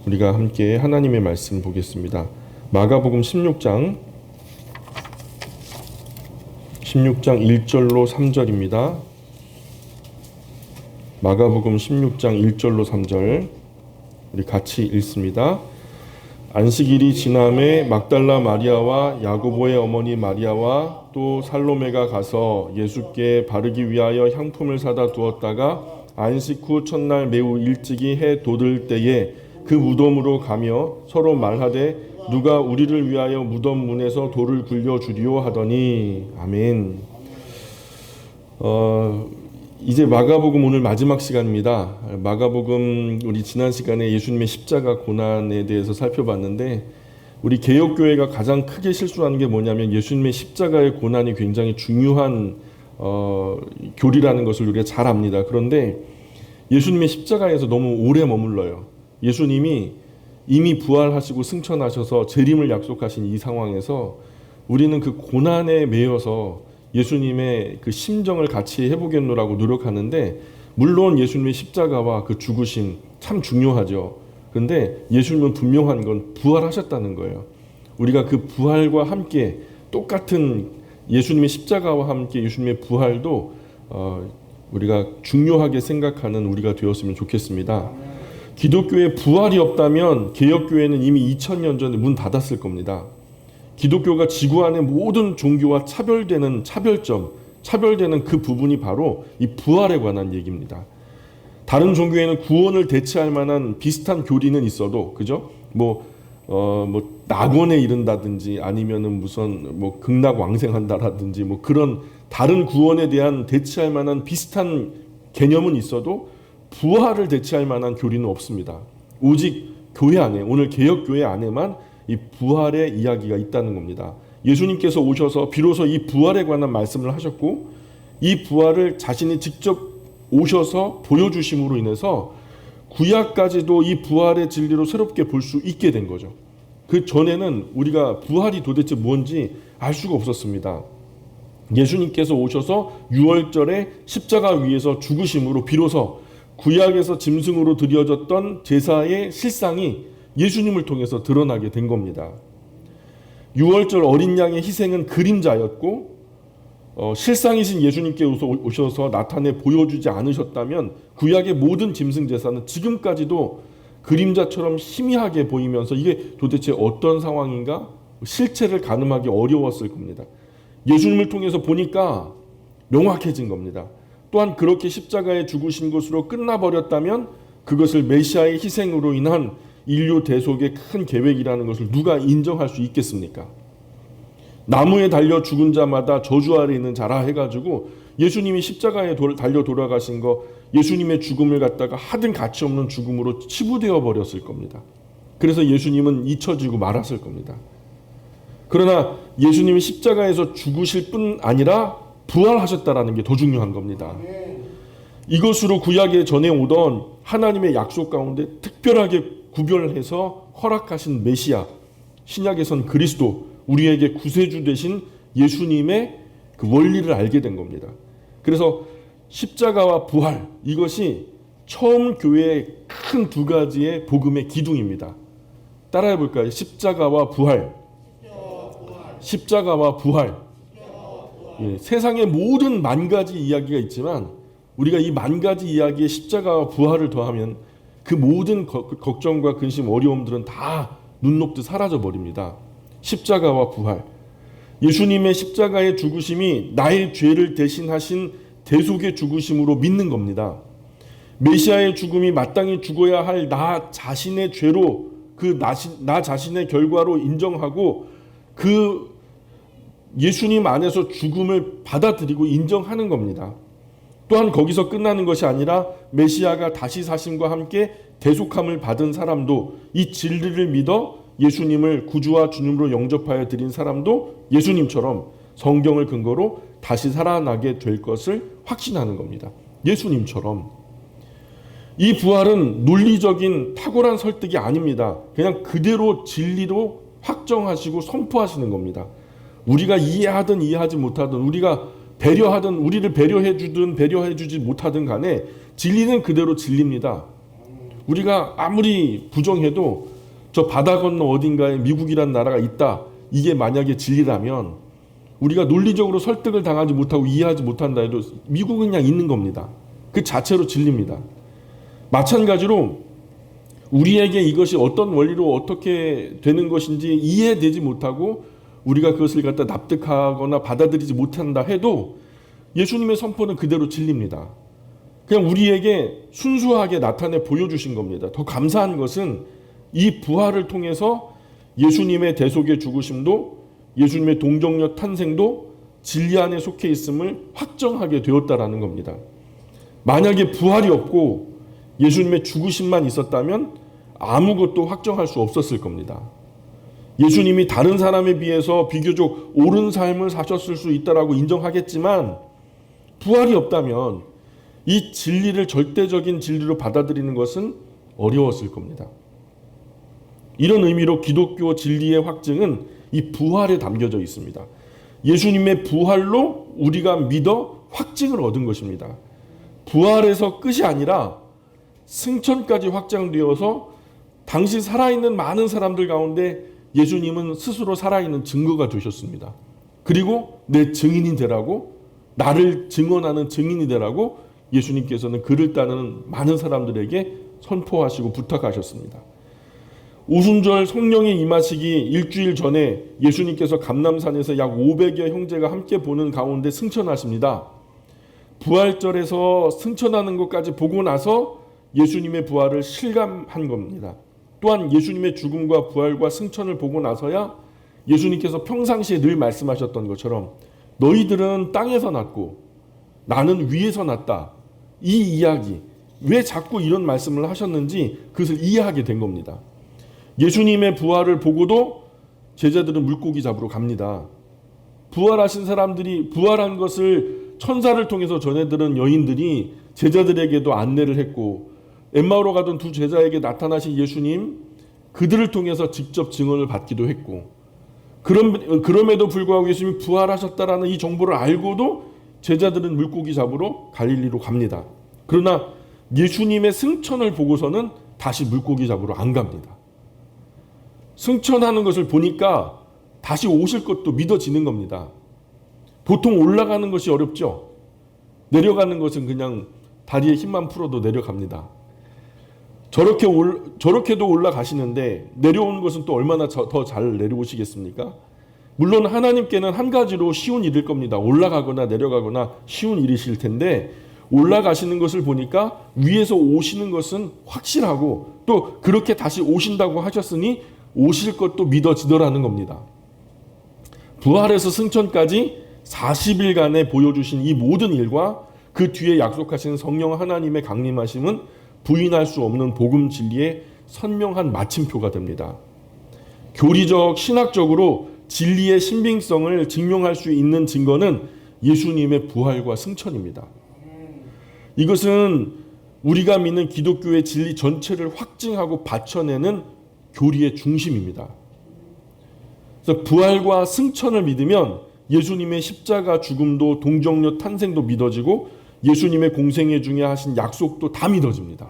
우리가 함께 하나님의 말씀 보겠습니다. 마가복음 16장 1절로 3절입니다. 마가복음 16장 1절로 3절 우리 같이 읽습니다. 안식일이 지남에 막달라 마리아와 야고보의 어머니 마리아와 또 살로메가 가서 예수께 바르기 위하여 향품을 사다 두었다가 안식 후 첫날 매우 일찍이 해 돋을 때에 그 무덤으로 가며 서로 말하되 누가 우리를 위하여 무덤 문에서 돌을 굴려주리오 하더니 아멘. 이제 마가복음 오늘 마지막 시간입니다. 마가복음 우리 지난 시간에 예수님의 십자가 고난에 대해서 살펴봤는데 우리 개혁교회가 가장 크게 실수하는 게 뭐냐면 예수님의 십자가의 고난이 굉장히 중요한 교리라는 것을 우리가 잘 압니다. 그런데 예수님의 십자가에서 너무 오래 머물러요. 예수님이 이미 부활하시고 승천하셔서 재림을 약속하신 이 상황에서 우리는 그 고난에 매여서 예수님의 그 심정을 같이 해보겠노라고 노력하는데 물론 예수님의 십자가와 그 죽으심 참 중요하죠. 그런데 예수님은 분명한 건 부활하셨다는 거예요. 우리가 그 부활과 함께 똑같은 예수님의 십자가와 함께 예수님의 부활도 우리가 중요하게 생각하는 우리가 되었으면 좋겠습니다. 기독교에 부활이 없다면 개혁교회는 이미 2000년 전에 문 닫았을 겁니다. 기독교가 지구 안의 모든 종교와 차별되는 그 부분이 바로 이 부활에 관한 얘기입니다. 다른 종교에는 구원을 대체할 만한 비슷한 교리는 있어도, 그죠? 낙원에 이른다든지 아니면은 무슨 극락왕생한다라든지 그런 다른 구원에 대한 대체할 만한 비슷한 개념은 있어도 부활을 대체할 만한 교리는 없습니다. 오직 교회 안에, 오늘 개혁교회 안에만 이 부활의 이야기가 있다는 겁니다. 예수님께서 오셔서 비로소 이 부활에 관한 말씀을 하셨고 이 부활을 자신이 직접 오셔서 보여주심으로 인해서 구약까지도 이 부활의 진리로 새롭게 볼 수 있게 된 거죠. 그 전에는 우리가 부활이 도대체 뭔지 알 수가 없었습니다. 예수님께서 오셔서 유월절에 십자가 위에서 죽으심으로 비로소 구약에서 짐승으로 드려졌던 제사의 실상이 예수님을 통해서 드러나게 된 겁니다. 유월절 어린 양의 희생은 그림자였고 실상이신 예수님께 오셔서 나타내 보여주지 않으셨다면 구약의 모든 짐승 제사는 지금까지도 그림자처럼 희미하게 보이면서 이게 도대체 어떤 상황인가 실체를 가늠하기 어려웠을 겁니다. 예수님을 통해서 보니까 명확해진 겁니다. 또한 그렇게 십자가에 죽으신 것으로 끝나버렸다면 그것을 메시아의 희생으로 인한 인류 대속의 큰 계획이라는 것을 누가 인정할 수 있겠습니까? 나무에 달려 죽은 자마다 저주 아래 있는 자라 해가지고 예수님이 십자가에 달려 돌아가신 거 예수님의 죽음을 갖다가 하등 가치 없는 죽음으로 치부되어 버렸을 겁니다. 그래서 예수님은 잊혀지고 말았을 겁니다. 그러나 예수님이 십자가에서 죽으실 뿐 아니라 부활하셨다라는 게 더 중요한 겁니다. 이것으로 구약에 전해오던 하나님의 약속 가운데 특별하게 구별해서 허락하신 메시아, 신약에선 그리스도, 우리에게 구세주 되신 예수님의 그 원리를 알게 된 겁니다. 그래서 십자가와 부활, 이것이 처음 교회의 큰 두 가지의 복음의 기둥입니다. 따라해 볼까요? 십자가와 부활. 십자가와 부활. 세상의 모든 만 가지 이야기가 있지만 우리가 이 만 가지 이야기에 십자가와 부활을 더하면 그 모든 걱정과 근심, 어려움들은 다 눈 녹듯 사라져 버립니다. 십자가와 부활. 예수님의 십자가의 죽으심이 나의 죄를 대신하신 대속의 죽으심으로 믿는 겁니다. 메시아의 죽음이 마땅히 죽어야 할 나 자신의 죄로 나 자신의 결과로 인정하고 그 예수님 안에서 죽음을 받아들이고 인정하는 겁니다. 또한 거기서 끝나는 것이 아니라 메시아가 다시 사심과 함께 대속함을 받은 사람도 이 진리를 믿어 예수님을 구주와 주님으로 영접하여 드린 사람도 예수님처럼 성경을 근거로 다시 살아나게 될 것을 확신하는 겁니다. 예수님처럼. 이 부활은 논리적인 탁월한 설득이 아닙니다. 그냥 그대로 진리로 확정하시고 선포하시는 겁니다. 우리가 이해하든 이해하지 못하든 우리가 배려하든 우리를 배려해 주든 배려해 주지 못하든 간에 진리는 그대로 진리입니다. 우리가 아무리 부정해도 저 바다 건너 어딘가에 미국이란 나라가 있다. 이게 만약에 진리라면 우리가 논리적으로 설득을 당하지 못하고 이해하지 못한다 해도 미국은 그냥 있는 겁니다. 그 자체로 진리입니다. 마찬가지로 우리에게 이것이 어떤 원리로 어떻게 되는 것인지 이해되지 못하고 우리가 그것을 갖다 납득하거나 받아들이지 못한다 해도 예수님의 선포는 그대로 진리입니다. 그냥 우리에게 순수하게 나타내 보여주신 겁니다. 더 감사한 것은 이 부활을 통해서 예수님의 대속의 죽으심도 예수님의 동정녀 탄생도 진리 안에 속해 있음을 확정하게 되었다라는 겁니다. 만약에 부활이 없고 예수님의 죽으심만 있었다면 아무것도 확정할 수 없었을 겁니다. 예수님이 다른 사람에 비해서 비교적 옳은 삶을 사셨을 수 있다라고 인정하겠지만 부활이 없다면 이 진리를 절대적인 진리로 받아들이는 것은 어려웠을 겁니다. 이런 의미로 기독교 진리의 확증은 이 부활에 담겨져 있습니다. 예수님의 부활로 우리가 믿어 확증을 얻은 것입니다. 부활에서 끝이 아니라 승천까지 확장되어서 당시 살아있는 많은 사람들 가운데 예수님은 스스로 살아있는 증거가 되셨습니다. 그리고 내 증인이 되라고, 나를 증언하는 증인이 되라고 예수님께서는 그를 따르는 많은 사람들에게 선포하시고 부탁하셨습니다. 오순절 성령의 임하시기 일주일 전에 예수님께서 감람산에서 약 500여 형제가 함께 보는 가운데 승천하십니다. 부활절에서 승천하는 것까지 보고 나서 예수님의 부활을 실감한 겁니다. 또한 예수님의 죽음과 부활과 승천을 보고 나서야 예수님께서 평상시에 늘 말씀하셨던 것처럼 너희들은 땅에서 났고 나는 위에서 났다. 이 이야기, 왜 자꾸 이런 말씀을 하셨는지 그것을 이해하게 된 겁니다. 예수님의 부활을 보고도 제자들은 물고기 잡으러 갑니다. 부활하신 사람들이 부활한 것을 천사를 통해서 전해들은 여인들이 제자들에게도 안내를 했고 엠마오로 가던 두 제자에게 나타나신 예수님 그들을 통해서 직접 증언을 받기도 했고 그럼에도 불구하고 예수님이 부활하셨다라는 이 정보를 알고도 제자들은 물고기 잡으러 갈릴리로 갑니다. 그러나 예수님의 승천을 보고서는 다시 물고기 잡으러 안 갑니다. 승천하는 것을 보니까 다시 오실 것도 믿어지는 겁니다. 보통 올라가는 것이 어렵죠. 내려가는 것은 그냥 다리에 힘만 풀어도 내려갑니다. 저렇게도 올라가시는데 내려오는 것은 또 얼마나 더 잘 내려오시겠습니까? 물론 하나님께는 한 가지로 쉬운 일일 겁니다. 올라가거나 내려가거나 쉬운 일이실 텐데 올라가시는 것을 보니까 위에서 오시는 것은 확실하고 또 그렇게 다시 오신다고 하셨으니 오실 것도 믿어지더라는 겁니다. 부활에서 승천까지 40일간에 보여주신 이 모든 일과 그 뒤에 약속하신 성령 하나님의 강림하심은 부인할 수 없는 복음 진리의 선명한 마침표가 됩니다. 교리적, 신학적으로 진리의 신빙성을 증명할 수 있는 증거는 예수님의 부활과 승천입니다. 이것은 우리가 믿는 기독교의 진리 전체를 확증하고 받쳐내는 교리의 중심입니다. 그래서 부활과 승천을 믿으면 예수님의 십자가 죽음도 동정녀 탄생도 믿어지고 예수님의 공생애 중에 하신 약속도 다 믿어집니다.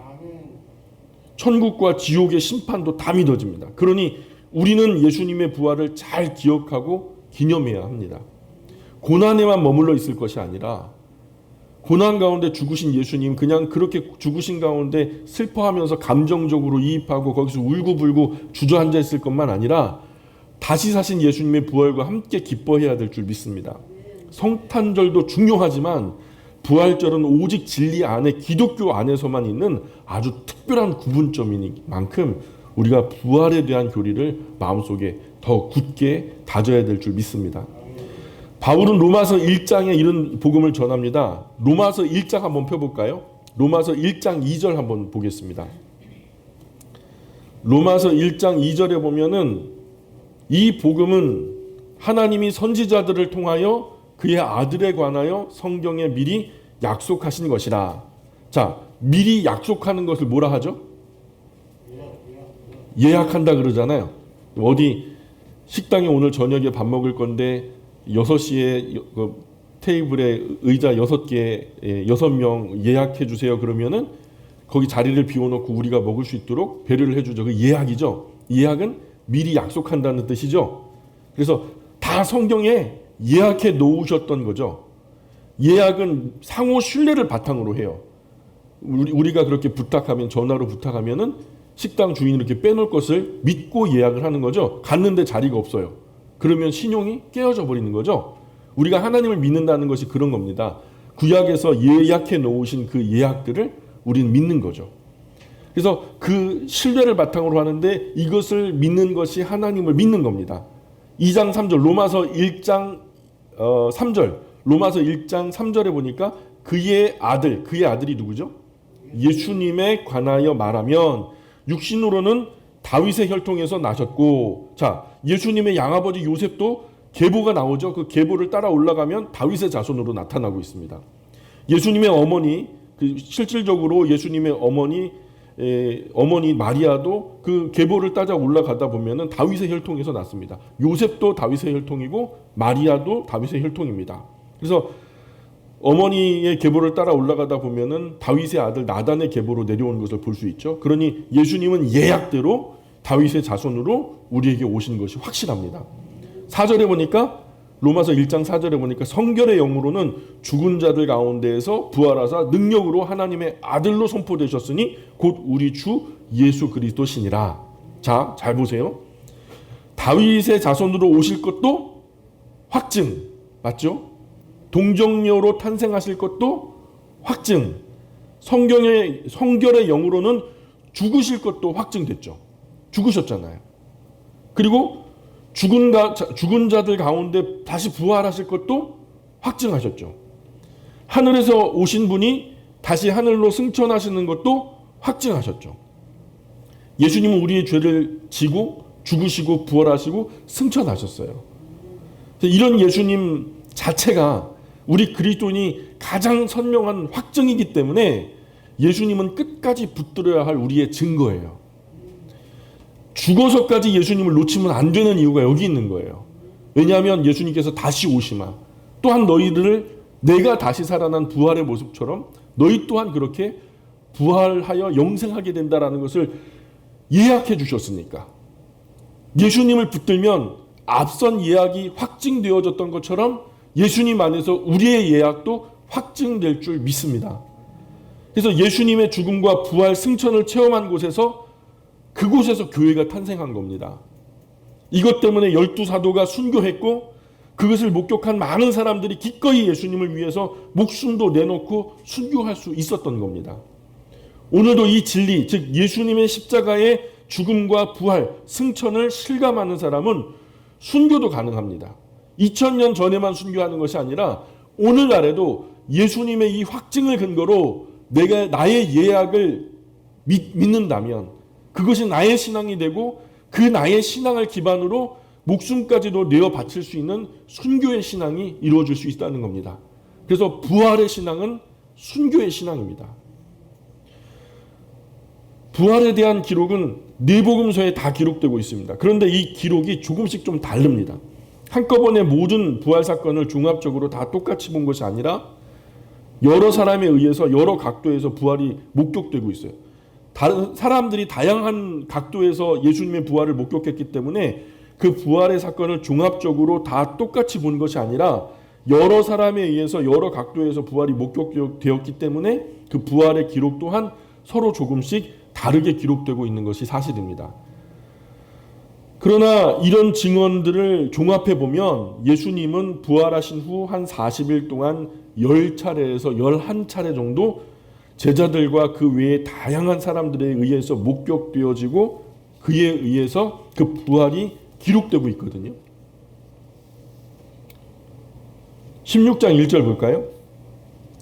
천국과 지옥의 심판도 다 믿어집니다. 그러니 우리는 예수님의 부활을 잘 기억하고 기념해야 합니다. 고난에만 머물러 있을 것이 아니라 고난 가운데 죽으신 예수님 그냥 그렇게 죽으신 가운데 슬퍼하면서 감정적으로 이입하고 거기서 울고불고 주저앉아 있을 것만 아니라 다시 사신 예수님의 부활과 함께 기뻐해야 될 줄 믿습니다. 성탄절도 중요하지만 부활절은 오직 진리 안에 기독교 안에서만 있는 아주 특별한 구분점인 만큼 우리가 부활에 대한 교리를 마음속에 더 굳게 다져야 될 줄 믿습니다. 바울은 로마서 1장에 이런 복음을 전합니다. 로마서 1장 한번 펴볼까요? 로마서 1장 2절 한번 보겠습니다. 로마서 1장 2절에 보면은 이 복음은 하나님이 선지자들을 통하여 그의 아들에 관하여 성경에 미리 약속하신 것이라. 자, 미리 약속하는 것을 뭐라 하죠? 예약한다 그러잖아요. 어디 식당에 오늘 저녁에 밥 먹을 건데 6시에 테이블에 의자 6개, 6명 예약해 주세요. 그러면은 거기 자리를 비워놓고 우리가 먹을 수 있도록 배려를 해주죠. 그 예약이죠. 예약은 미리 약속한다는 뜻이죠. 그래서 다 성경에 예약해 놓으셨던 거죠. 예약은 상호 신뢰를 바탕으로 해요. 우리가 그렇게 부탁하면, 전화로 부탁하면은 식당 주인이 이렇게 빼놓을 것을 믿고 예약을 하는 거죠. 갔는데 자리가 없어요. 그러면 신용이 깨어져 버리는 거죠. 우리가 하나님을 믿는다는 것이 그런 겁니다. 구약에서 예약해 놓으신 그 예약들을 우리는 믿는 거죠. 그래서 그 신뢰를 바탕으로 하는데 이것을 믿는 것이 하나님을 믿는 겁니다. 2장 3절 로마서 1장 3절 로마서 1장 3절에 보니까 그의 아들이 누구죠? 예수님에 관하여 말하면 육신으로는 다윗의 혈통에서 나셨고, 자, 예수님의 양아버지 요셉도 계보가 나오죠. 그 계보를 따라 올라가면 다윗의 자손으로 나타나고 있습니다. 예수님의 어머니, 실질적으로 예수님의 어머니 마리아도 그 계보를 따라 올라가다 보면은 다윗의 혈통에서 났습니다. 요셉도 다윗의 혈통이고 마리아도 다윗의 혈통입니다. 그래서 어머니의 계보를 따라 올라가다 보면은 다윗의 아들 나단의 계보로 내려오는 것을 볼 수 있죠. 그러니 예수님은 예약대로 다윗의 자손으로 우리에게 오신 것이 확실합니다. 4절에 보니까 로마서 1장 4절에 보니까 성결의 영으로는 죽은 자들 가운데에서 부활하사 능력으로 하나님의 아들로 선포되셨으니 곧 우리 주 예수 그리스도시니라. 자, 잘 보세요. 다윗의 자손으로 오실 것도 확증, 맞죠? 동정녀로 탄생하실 것도 확증. 성결의 영으로는 죽으실 것도 확증됐죠. 죽으셨잖아요. 그리고 죽은 자들 가운데 다시 부활하실 것도 확증하셨죠. 하늘에서 오신 분이 다시 하늘로 승천하시는 것도 확증하셨죠. 예수님은 우리의 죄를 지고 죽으시고 부활하시고 승천하셨어요. 이런 예수님 자체가 우리 그리스도인이 가장 선명한 확증이기 때문에 예수님은 끝까지 붙들어야 할 우리의 증거예요. 죽어서까지 예수님을 놓치면 안 되는 이유가 여기 있는 거예요. 왜냐하면 예수님께서 다시 오시마 또한 너희들을 내가 다시 살아난 부활의 모습처럼 너희 또한 그렇게 부활하여 영생하게 된다라는 것을 예약해 주셨으니까. 예수님을 붙들면 앞선 예약이 확증되어졌던 것처럼 예수님 안에서 우리의 예약도 확증될 줄 믿습니다. 그래서 예수님의 죽음과 부활 승천을 체험한 곳에서 그곳에서 교회가 탄생한 겁니다. 이것 때문에 12사도가 순교했고 그것을 목격한 많은 사람들이 기꺼이 예수님을 위해서 목숨도 내놓고 순교할 수 있었던 겁니다. 오늘도 이 진리, 즉 예수님의 십자가의 죽음과 부활, 승천을 실감하는 사람은 순교도 가능합니다. 2000년 전에만 순교하는 것이 아니라 오늘날에도 예수님의 이 확증을 근거로 내가 나의 예약을 믿는다면 그것이 나의 신앙이 되고 그 나의 신앙을 기반으로 목숨까지도 내어 바칠 수 있는 순교의 신앙이 이루어질 수 있다는 겁니다. 그래서 부활의 신앙은 순교의 신앙입니다. 부활에 대한 기록은 내복음서에 다 기록되고 있습니다. 그런데 이 기록이 조금씩 좀 다릅니다. 한꺼번에 모든 부활 사건을 종합적으로 다 똑같이 본 것이 아니라 여러 사람에 의해서 여러 각도에서 부활이 목격되고 있어요. 다른 사람들이 다양한 각도에서 예수님의 부활을 목격했기 때문에 그 부활의 사건을 종합적으로 다 똑같이 본 것이 아니라 여러 사람에 의해서 여러 각도에서 부활이 목격되었기 때문에 그 부활의 기록 또한 서로 조금씩 다르게 기록되고 있는 것이 사실입니다. 그러나 이런 증언들을 종합해 보면 예수님은 부활하신 후 한 40일 동안 10차례에서 11차례 정도 제자들과 그 외에 다양한 사람들에 의해서 목격되어지고 그에 의해서 그 부활이 기록되고 있거든요. 16장 1절 볼까요?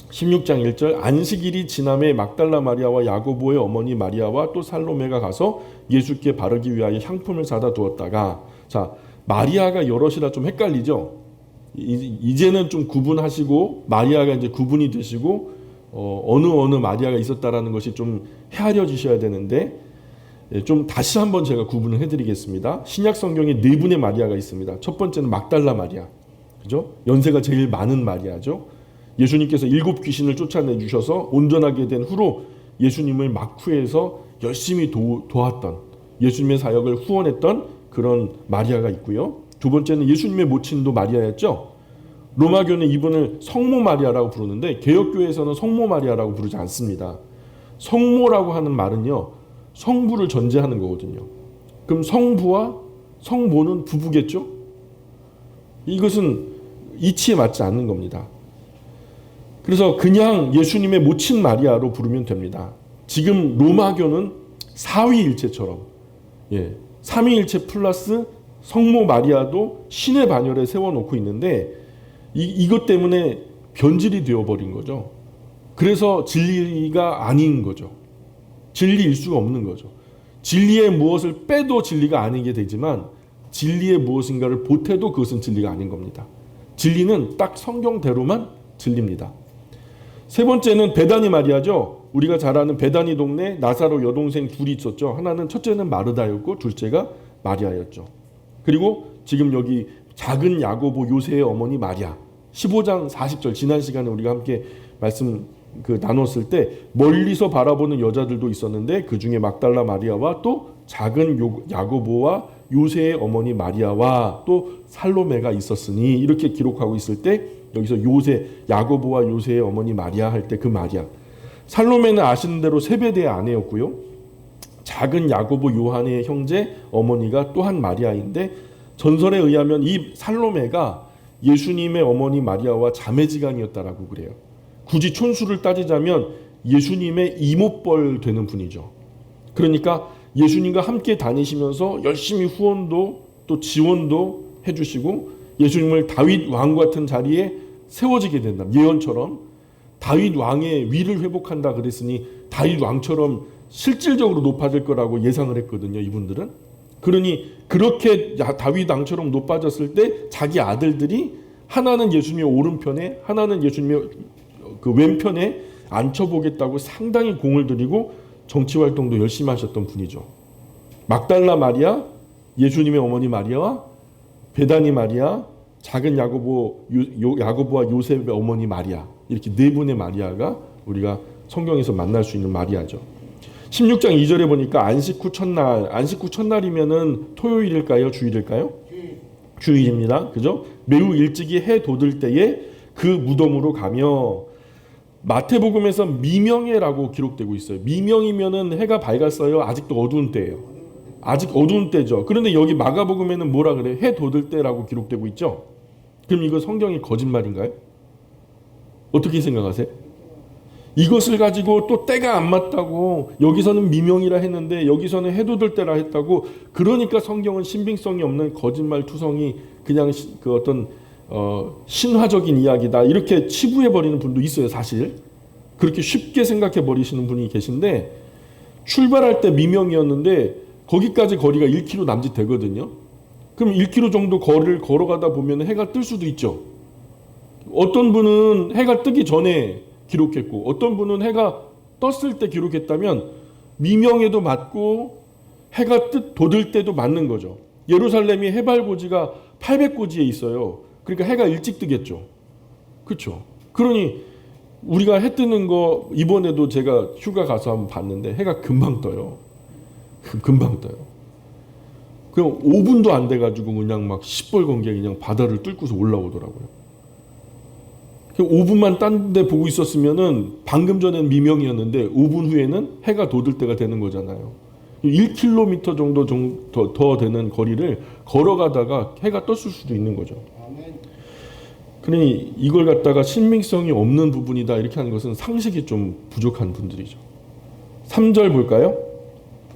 16장 1절 안식일이 지남에 막달라 마리아와 야고보의 어머니 마리아와 또 살로메가 가서 예수께 바르기 위하여 향품을 사다 두었다가, 자, 마리아가 여럿이라 좀 헷갈리죠. 이제는 좀 구분하시고 마리아가 이제 구분이 되시고 어느 마리아가 있었다라는 것이 좀 헤아려지셔야 되는데 좀 다시 한번 제가 구분을 해드리겠습니다. 신약 성경에 네 분의 마리아가 있습니다. 첫 번째는 막달라 마리아, 그죠? 연세가 제일 많은 마리아죠. 예수님께서 7 귀신을 쫓아내 주셔서 온전하게 된 후로 예수님을 마쿠에서 열심히 도왔던, 예수님의 사역을 후원했던 그런 마리아가 있고요. 두 번째는 예수님의 모친도 마리아였죠. 로마교는 이분을 성모 마리아라고 부르는데 개혁교회에서는 성모 마리아라고 부르지 않습니다. 성모라고 하는 말은요, 성부를 전제하는 거거든요. 그럼 성부와 성모는 부부겠죠? 이것은 이치에 맞지 않는 겁니다. 그래서 그냥 예수님의 모친 마리아로 부르면 됩니다. 지금 로마교는 사위일체처럼, 삼위일체 플러스 성모 마리아도 신의 반열에 세워놓고 있는데 이것 때문에 변질이 되어버린 거죠. 그래서 진리가 아닌 거죠. 진리일 수가 없는 거죠. 진리의 무엇을 빼도 진리가 아니게 되지만 진리의 무엇인가를 보태도 그것은 진리가 아닌 겁니다. 진리는 딱 성경대로만 진리입니다. 세 번째는 베다니 마리아죠. 우리가 잘 아는 베다니 동네 나사로 여동생 둘이 있었죠. 하나는 첫째는 마르다였고 둘째가 마리아였죠. 그리고 지금 여기 작은 야고보 요새의 어머니 마리아, 15장 40절 지난 시간에 우리가 함께 말씀 나눴을 때 멀리서 바라보는 여자들도 있었는데 그 중에 막달라 마리아와 또 작은 야고보와 요새의 어머니 마리아와 또 살로메가 있었으니 이렇게 기록하고 있을 때 여기서 야고보와 요새의 어머니 마리아 할 때 그 마리아, 살로메는 아시는 대로 세베대의 아내였고요. 작은 야고보 요한의 형제 어머니가 또한 마리아인데 전설에 의하면 이 살로메가 예수님의 어머니 마리아와 자매지간이었다라고 그래요. 굳이 촌수를 따지자면 예수님의 이모뻘 되는 분이죠. 그러니까 예수님과 함께 다니시면서 열심히 후원도 또 지원도 해주시고 예수님을 다윗 왕 같은 자리에 세워지게 된다. 예언처럼 다윗 왕의 위를 회복한다 그랬으니 다윗 왕처럼 실질적으로 높아질 거라고 예상을 했거든요. 이분들은. 그러니 그렇게 다윗 왕처럼 높아졌을 때 자기 아들들이 하나는 예수님의 오른편에 하나는 예수님의 그 왼편에 앉혀보겠다고 상당히 공을 들이고 정치활동도 열심히 하셨던 분이죠. 막달라 마리아, 예수님의 어머니 마리아와 베다니 마리아, 작은 야고보와 요셉의 어머니 마리아, 이렇게 네 분의 마리아가 우리가 성경에서 만날 수 있는 마리아죠. 16장 2절에 보니까 안식 후 첫날이면은 토요일일까요? 주일일까요? 주일입니다. 그죠? 매우 일찍이 해 돋을 때에 그 무덤으로 가며, 마태복음에서 미명해라고 기록되고 있어요. 미명이면은 해가 밝았어요. 아직도 어두운 때예요. 아직 어두운 때죠. 그런데 여기 마가복음에는 뭐라 그래요? 해 돋을 때라고 기록되고 있죠. 그럼 이거 성경이 거짓말인가요? 어떻게 생각하세요? 이것을 가지고 또 때가 안 맞다고 여기서는 미명이라 했는데 여기서는 해 돋을 때라 했다고, 그러니까 성경은 신빙성이 없는 거짓말 투성이 그냥 그 어떤 신화적인 이야기다 이렇게 치부해버리는 분도 있어요. 사실 그렇게 쉽게 생각해버리시는 분이 계신데, 출발할 때 미명이었는데 거기까지 거리가 1km 남짓 되거든요. 그럼 1km 정도 거리를 걸어가다 보면 해가 뜰 수도 있죠. 어떤 분은 해가 뜨기 전에 기록했고 어떤 분은 해가 떴을 때 기록했다면 미명에도 맞고 해가 돋을 때도 맞는 거죠. 예루살렘이 해발고지가 800고지에 있어요. 그러니까 해가 일찍 뜨겠죠. 그렇죠. 그러니 우리가 해 뜨는 거 이번에도 제가 휴가 가서 한번 봤는데 해가 금방 떠요. 금방 떠요. 그냥 5분도 안 돼가지고 그냥 막 시뻘건게 그냥 바다를 뚫고서 올라오더라고요. 5분만 딴 데 보고 있었으면은 방금 전엔 미명이었는데 5분 후에는 해가 돋을 때가 되는 거잖아요. 1km 정도 더 되는 거리를 걸어가다가 해가 떴을 수도 있는 거죠. 그러니 이걸 갖다가 신빙성이 없는 부분이다 이렇게 하는 것은 상식이 좀 부족한 분들이죠. 3절 볼까요?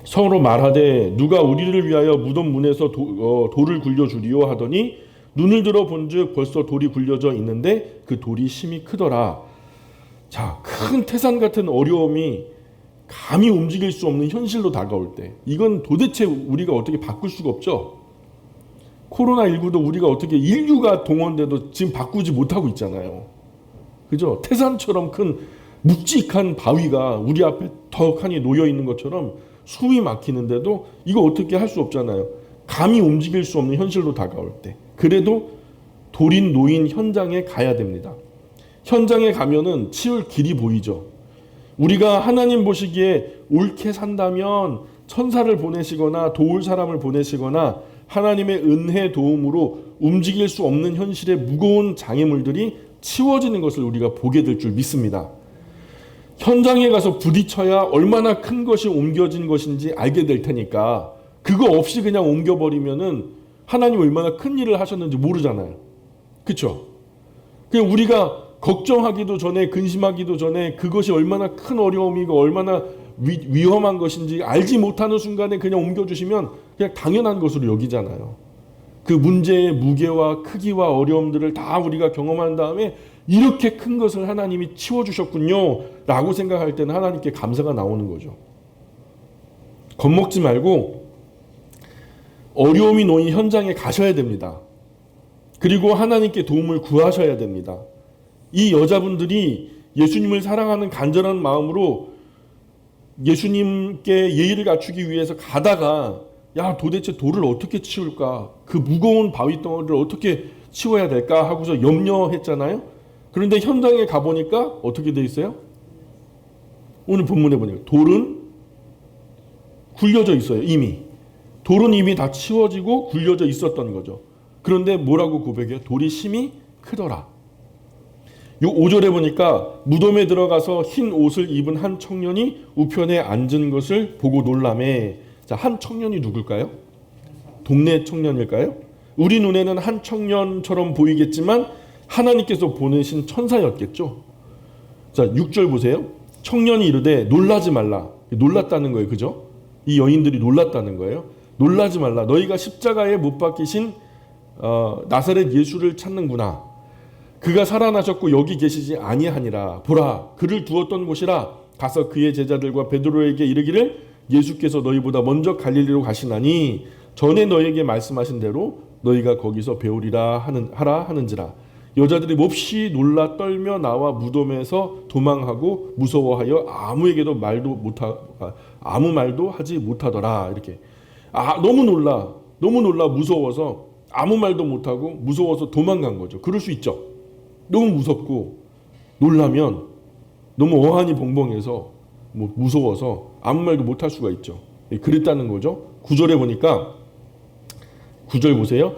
서로 말하되 누가 우리를 위하여 무덤 문에서 돌을 굴려주리요 하더니 눈을 들어 본즉 벌써 돌이 굴려져 있는데 그 돌이 심히 크더라. 자, 큰 태산 같은 어려움이 감히 움직일 수 없는 현실로 다가올 때, 이건 도대체 우리가 어떻게 바꿀 수가 없죠. 코로나19도 우리가 어떻게 인류가 동원돼도 지금 바꾸지 못하고 있잖아요. 그죠? 태산처럼 큰 묵직한 바위가 우리 앞에 덕하니 놓여 있는 것처럼 숨이 막히는데도 이거 어떻게 할 수 없잖아요. 감히 움직일 수 없는 현실로 다가올 때. 그래도 돌인 놓인 현장에 가야 됩니다. 현장에 가면은 치울 길이 보이죠. 우리가 하나님 보시기에 옳게 산다면 천사를 보내시거나 도울 사람을 보내시거나 하나님의 은혜 도움으로 움직일 수 없는 현실의 무거운 장애물들이 치워지는 것을 우리가 보게 될 줄 믿습니다. 현장에 가서 부딪혀야 얼마나 큰 것이 옮겨진 것인지 알게 될 테니까 그거 없이 그냥 옮겨버리면은 하나님 얼마나 큰 일을 하셨는지 모르잖아요. 그렇죠? 그냥 우리가 걱정하기도 전에 근심하기도 전에 그것이 얼마나 큰 어려움이고 얼마나 위험한 것인지 알지 못하는 순간에 그냥 옮겨주시면 그냥 당연한 것으로 여기잖아요. 그 문제의 무게와 크기와 어려움들을 다 우리가 경험한 다음에 이렇게 큰 것을 하나님이 치워주셨군요 라고 생각할 때는 하나님께 감사가 나오는 거죠. 겁먹지 말고 어려움이 놓인 현장에 가셔야 됩니다. 그리고 하나님께 도움을 구하셔야 됩니다. 이 여자분들이 예수님을 사랑하는 간절한 마음으로 예수님께 예의를 갖추기 위해서 가다가 야 도대체 돌을 어떻게 치울까? 그 무거운 바위 덩어리를 어떻게 치워야 될까? 하고서 염려했잖아요. 그런데 현장에 가보니까 어떻게 돼 있어요? 오늘 본문에 보니까 돌은 굴려져 있어요. 이미. 돌은 이미 다 치워지고 굴려져 있었던 거죠. 그런데 뭐라고 고백해요? 돌이 심히 크더라. 요 5절에 보니까 무덤에 들어가서 흰 옷을 입은 한 청년이 우편에 앉은 것을 보고 놀라매. 자, 한 청년이 누굴까요? 동네 청년일까요? 우리 눈에는 한 청년처럼 보이겠지만 하나님께서 보내신 천사였겠죠. 자, 6절 보세요. 청년이 이르되 놀라지 말라. 놀랐다는 거예요. 그죠? 이 여인들이 놀랐다는 거예요. 놀라지 말라. 너희가 십자가에 못 박히신 나사렛 예수를 찾는구나. 그가 살아나셨고 여기 계시지 아니하니라. 보라, 그를 두었던 곳이라. 가서 그의 제자들과 베드로에게 이르기를 예수께서 너희보다 먼저 갈릴리로 가시나니 전에 너희에게 말씀하신 대로 너희가 거기서 배우리라 하라 하는지라. 여자들이 몹시 놀라 떨며 나와 무덤에서 도망하고 무서워하여 아무 말도 하지 못하더라. 이렇게 너무 놀라 무서워서 아무 말도 못하고 무서워서 도망간 거죠. 그럴 수 있죠. 너무 무섭고 놀라면 너무 어안이 벙벙해서 무서워서 아무 말도 못할 수가 있죠. 그랬다는 거죠. 9절에 보니까 9절 보세요.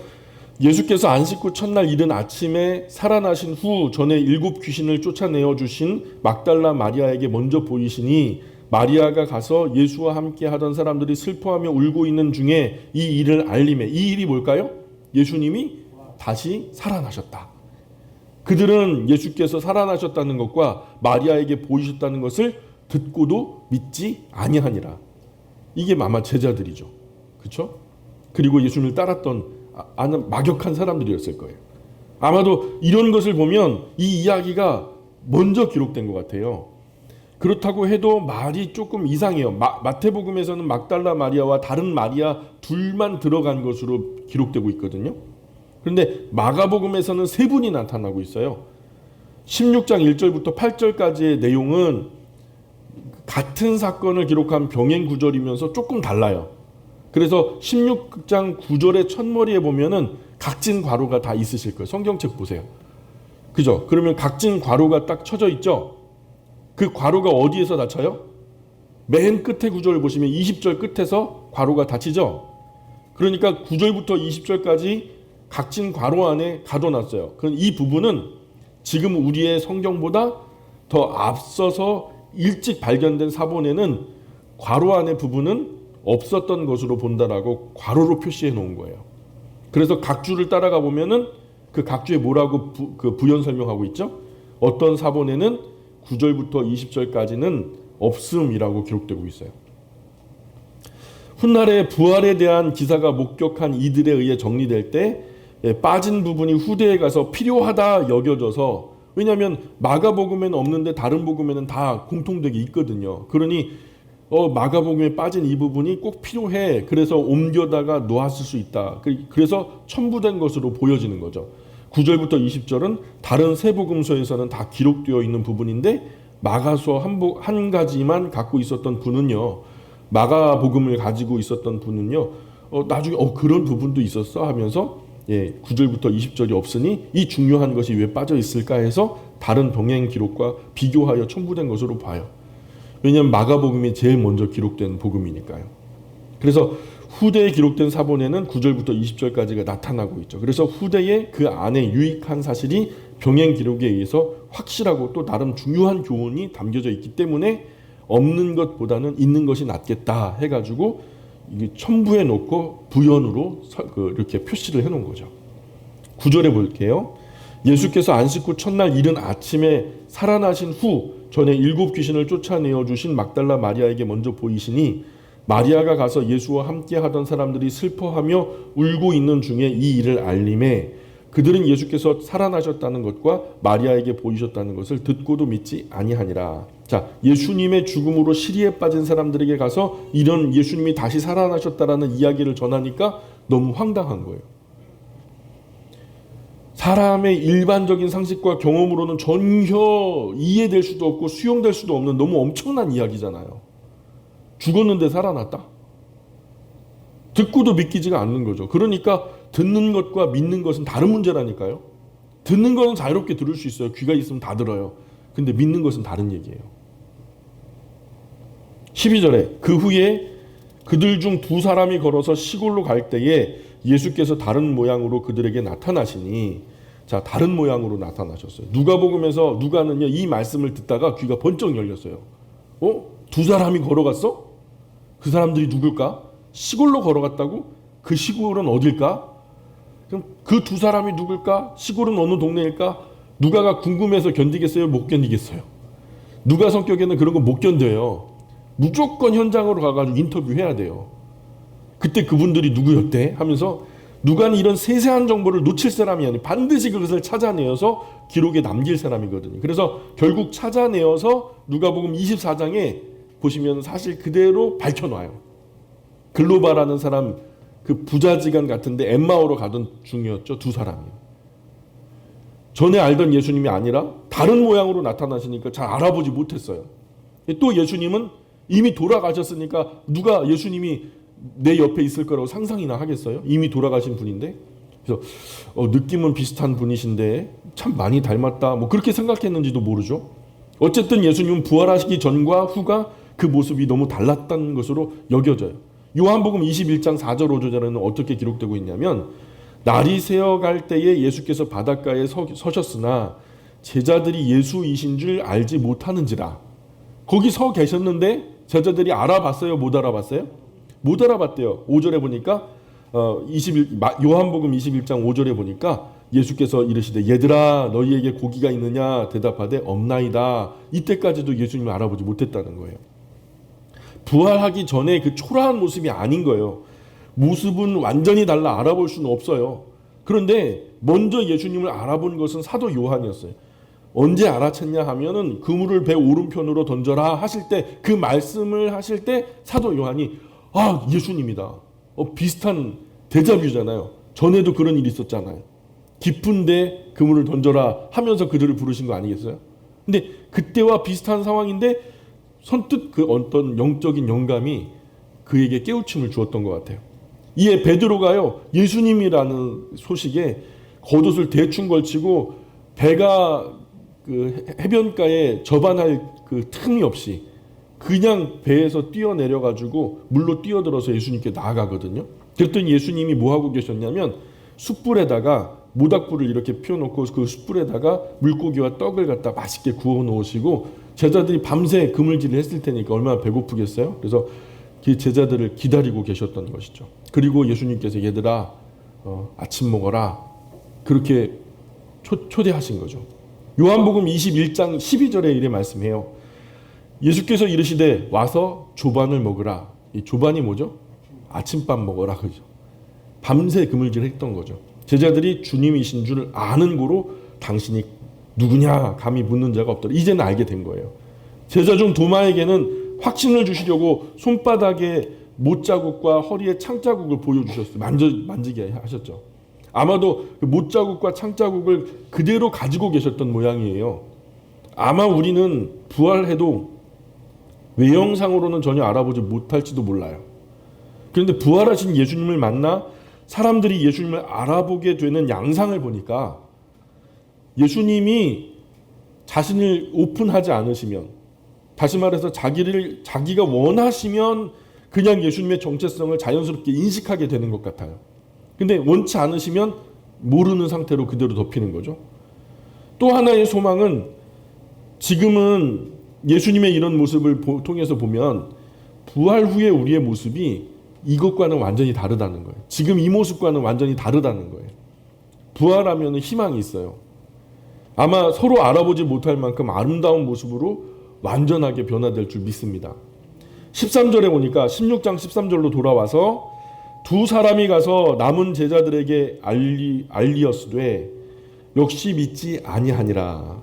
예수께서 안식 후 첫날 이른 아침에 살아나신 후 전에 7 귀신을 쫓아내어 주신 막달라 마리아에게 먼저 보이시니 마리아가 가서 예수와 함께 하던 사람들이 슬퍼하며 울고 있는 중에 이 일을 알림해. 이 일이 뭘까요? 예수님이 다시 살아나셨다. 그들은 예수께서 살아나셨다는 것과 마리아에게 보이셨다는 것을 듣고도 믿지 아니하니라. 이게 아마 제자들이죠. 그렇죠? 그리고 예수님을 따랐던 아는 막역한 사람들이었을 거예요. 아마도 이런 것을 보면 이 이야기가 먼저 기록된 것 같아요. 그렇다고 해도 말이 조금 이상해요. 마태복음에서는 막달라 마리아와 다른 마리아 둘만 들어간 것으로 기록되고 있거든요. 그런데 마가복음에서는 3분이 나타나고 있어요. 16장 1절부터 8절까지의 내용은 같은 사건을 기록한 병행 구절이면서 조금 달라요. 그래서 16장 9절의 첫머리에 보면은 각진 괄호가 다 있으실 거예요. 성경책 보세요. 그죠? 그러면 각진 괄호가 딱 쳐져 있죠? 그 괄호가 어디에서 닫혀요? 맨 끝에 구절을 보시면 20절 끝에서 괄호가 닫히죠? 그러니까 9절부터 20절까지 각진 괄호 안에 가둬놨어요. 그럼 이 부분은 지금 우리의 성경보다 더 앞서서 일찍 발견된 사본에는 괄호 안의 부분은 없었던 것으로 본다라고 괄호로 표시해 놓은 거예요. 그래서 각주를 따라가 보면은 그 각주에 뭐라고 부연 설명하고 있죠? 어떤 사본에는 9절부터 20절까지는 없음이라고 기록되고 있어요. 훗날에 부활에 대한 기사가 목격한 이들에 의해 정리될 때 빠진 부분이 후대에 가서 필요하다 여겨져서, 왜냐하면 마가복음에는 없는데 다른 복음에는 다 공통되게 있거든요. 그러니 마가복음에 빠진 이 부분이 꼭 필요해. 그래서 옮겨다가 놓았을 수 있다. 그래서 첨부된 것으로 보여지는 거죠. 9절부터 20절은 다른 세 복음서에서는 다 기록되어 있는 부분인데 마가서 한 가지만 갖고 있었던 분은요, 마가복음을 가지고 있었던 분은요, 나중에 그런 부분도 있었어 하면서 9절부터 20절이 없으니 이 중요한 것이 왜 빠져 있을까 해서 다른 병행 기록과 비교하여 첨부된 것으로 봐요. 왜냐하면 마가복음이 제일 먼저 기록된 복음이니까요. 그래서 후대에 기록된 사본에는 9절부터 20절까지가 나타나고 있죠. 그래서 후대에 그 안에 유익한 사실이 병행 기록에 의해서 확실하고 또 나름 중요한 교훈이 담겨져 있기 때문에 없는 것보다는 있는 것이 낫겠다 해가지고 이게 첨부해 놓고 부연으로 이렇게 표시를 해놓은 거죠. 9절에 볼게요. 예수께서 안식 후 첫날 이른 아침에 살아나신 후 전에 7 귀신을 쫓아내어 주신 막달라 마리아에게 먼저 보이시니 마리아가 가서 예수와 함께 하던 사람들이 슬퍼하며 울고 있는 중에 이 일을 알림해 그들은 예수께서 살아나셨다는 것과 마리아에게 보이셨다는 것을 듣고도 믿지 아니하니라. 자, 예수님의 죽음으로 시리에 빠진 사람들에게 가서 이런 예수님이 다시 살아나셨다라는 이야기를 전하니까 너무 황당한 거예요. 사람의 일반적인 상식과 경험으로는 전혀 이해될 수도 없고 수용될 수도 없는 너무 엄청난 이야기잖아요. 죽었는데 살아났다? 듣고도 믿기지가 않는 거죠. 그러니까 듣는 것과 믿는 것은 다른 문제라니까요. 듣는 것은 자유롭게 들을 수 있어요. 귀가 있으면 다 들어요. 근데 믿는 것은 다른 얘기예요. 12절에 그 후에 그들 중 2 걸어서 시골로 갈 때에 예수께서 다른 모양으로 그들에게 나타나시니, 자, 다른 모양으로 나타나셨어요. 누가복음에서 누가는요 이 말씀을 듣다가 귀가 번쩍 열렸어요. 2 걸어갔어? 그 사람들이 누굴까? 시골로 걸어갔다고? 그 시골은 어딜까? 그럼 그 2 누굴까? 시골은 어느 동네일까? 누가가 궁금해서 견디겠어요? 못 견디겠어요? 누가 성격에는 그런 거 못 견뎌요. 무조건 현장으로 가가지고 인터뷰해야 돼요. 그때 그분들이 누구였대? 하면서 누가는 이런 세세한 정보를 놓칠 사람이 아니에요. 반드시 그것을 찾아내어서 기록에 남길 사람이거든요. 그래서 결국 찾아내어서 누가복음 24장에 보시면 사실 그대로 밝혀놔요. 글로바라는 사람, 그 부자지간 같은데 엠마오로 가던 중이었죠. 2 사람이. 전에 알던 예수님이 아니라 다른 모양으로 나타나시니까 잘 알아보지 못했어요. 또 예수님은 이미 돌아가셨으니까 누가 예수님이 내 옆에 있을 거라고 상상이나 하겠어요? 이미 돌아가신 분인데. 그래서 느낌은 비슷한 분이신데 참 많이 닮았다. 뭐 그렇게 생각했는지도 모르죠. 어쨌든 예수님은 부활하시기 전과 후가 그 모습이 너무 달랐다는 것으로 여겨져요. 요한복음 21장 4절 5절에는 어떻게 기록되고 있냐면 날이 새어갈 때에 예수께서 바닷가에 서셨으나 제자들이 예수이신 줄 알지 못하는지라. 거기 서 계셨는데 제자들이 알아봤어요? 못 알아봤어요? 못 알아봤대요. 5절에 보니까 요한복음 21장 5절에 보니까 예수께서 이르시되 얘들아 너희에게 고기가 있느냐 대답하되 없나이다. 이때까지도 예수님을 알아보지 못했다는 거예요. 부활하기 전에 그 초라한 모습이 아닌 거예요. 모습은 완전히 달라 알아볼 수는 없어요. 그런데 먼저 예수님을 알아본 것은 사도 요한이었어요. 언제 알아챘냐 하면은 그물을 배 오른편으로 던져라 하실 때, 그 말씀을 하실 때 사도 요한이 예수님이다. 비슷한 데자뷰잖아요. 전에도 그런 일이 있었잖아요. 깊은데 그물을 던져라 하면서 그들을 부르신 거 아니겠어요? 근데 그때와 비슷한 상황인데 선뜻 그 어떤 영적인 영감이 그에게 깨우침을 주었던 것 같아요. 이에 베드로가요 예수님이라는 소식에 겉옷을 대충 걸치고 배가 그 해변가에 접안할 그 틈이 없이 그냥 배에서 뛰어내려 가지고 물로 뛰어들어서 예수님께 나아가거든요. 그랬더니 예수님이 뭐 하고 계셨냐면 숯불에다가 모닥불을 이렇게 피워놓고 그 숯불에다가 물고기와 떡을 갖다 맛있게 구워 놓으시고 제자들이 밤새 그물질을 했을 테니까 얼마나 배고프겠어요. 그래서 그 제자들을 기다리고 계셨던 것이죠. 그리고 예수님께서 얘들아 아침 먹어라 그렇게 초대하신 거죠. 요한복음 21장 12절에 이래 말씀해요. 예수께서 이르시되 와서 조반을 먹으라. 이 조반이 뭐죠? 아침밥 먹어라 그죠. 밤새 그물질 했던 거죠. 제자들이 주님이신 줄 아는 고로 당신이 누구냐 감히 묻는 자가 없더라. 이제는 알게 된 거예요. 제자 중 도마에게는 확신을 주시려고 손바닥에 못자국과 허리에 창자국을 보여주셨어요. 만지게 하셨죠. 아마도 그 못자국과 창자국을 그대로 가지고 계셨던 모양이에요. 아마 우리는 부활해도 외형상으로는 전혀 알아보지 못할지도 몰라요. 그런데 부활하신 예수님을 만나 사람들이 예수님을 알아보게 되는 양상을 보니까 예수님이 자신을 오픈하지 않으시면 다시 말해서 자기가 원하시면 그냥 예수님의 정체성을 자연스럽게 인식하게 되는 것 같아요. 근데 원치 않으시면 모르는 상태로 그대로 덮이는 거죠. 또 하나의 소망은 지금은 예수님의 이런 모습을 통해서 보면 부활 후에 우리의 모습이 이것과는 완전히 다르다는 거예요. 지금 이 모습과는 완전히 다르다는 거예요. 부활하면 희망이 있어요. 아마 서로 알아보지 못할 만큼 아름다운 모습으로 완전하게 변화될 줄 믿습니다. 13절에 보니까 16장 13절로 돌아와서 두 사람이 가서 남은 제자들에게 알리었으되 역시 믿지 아니하니라.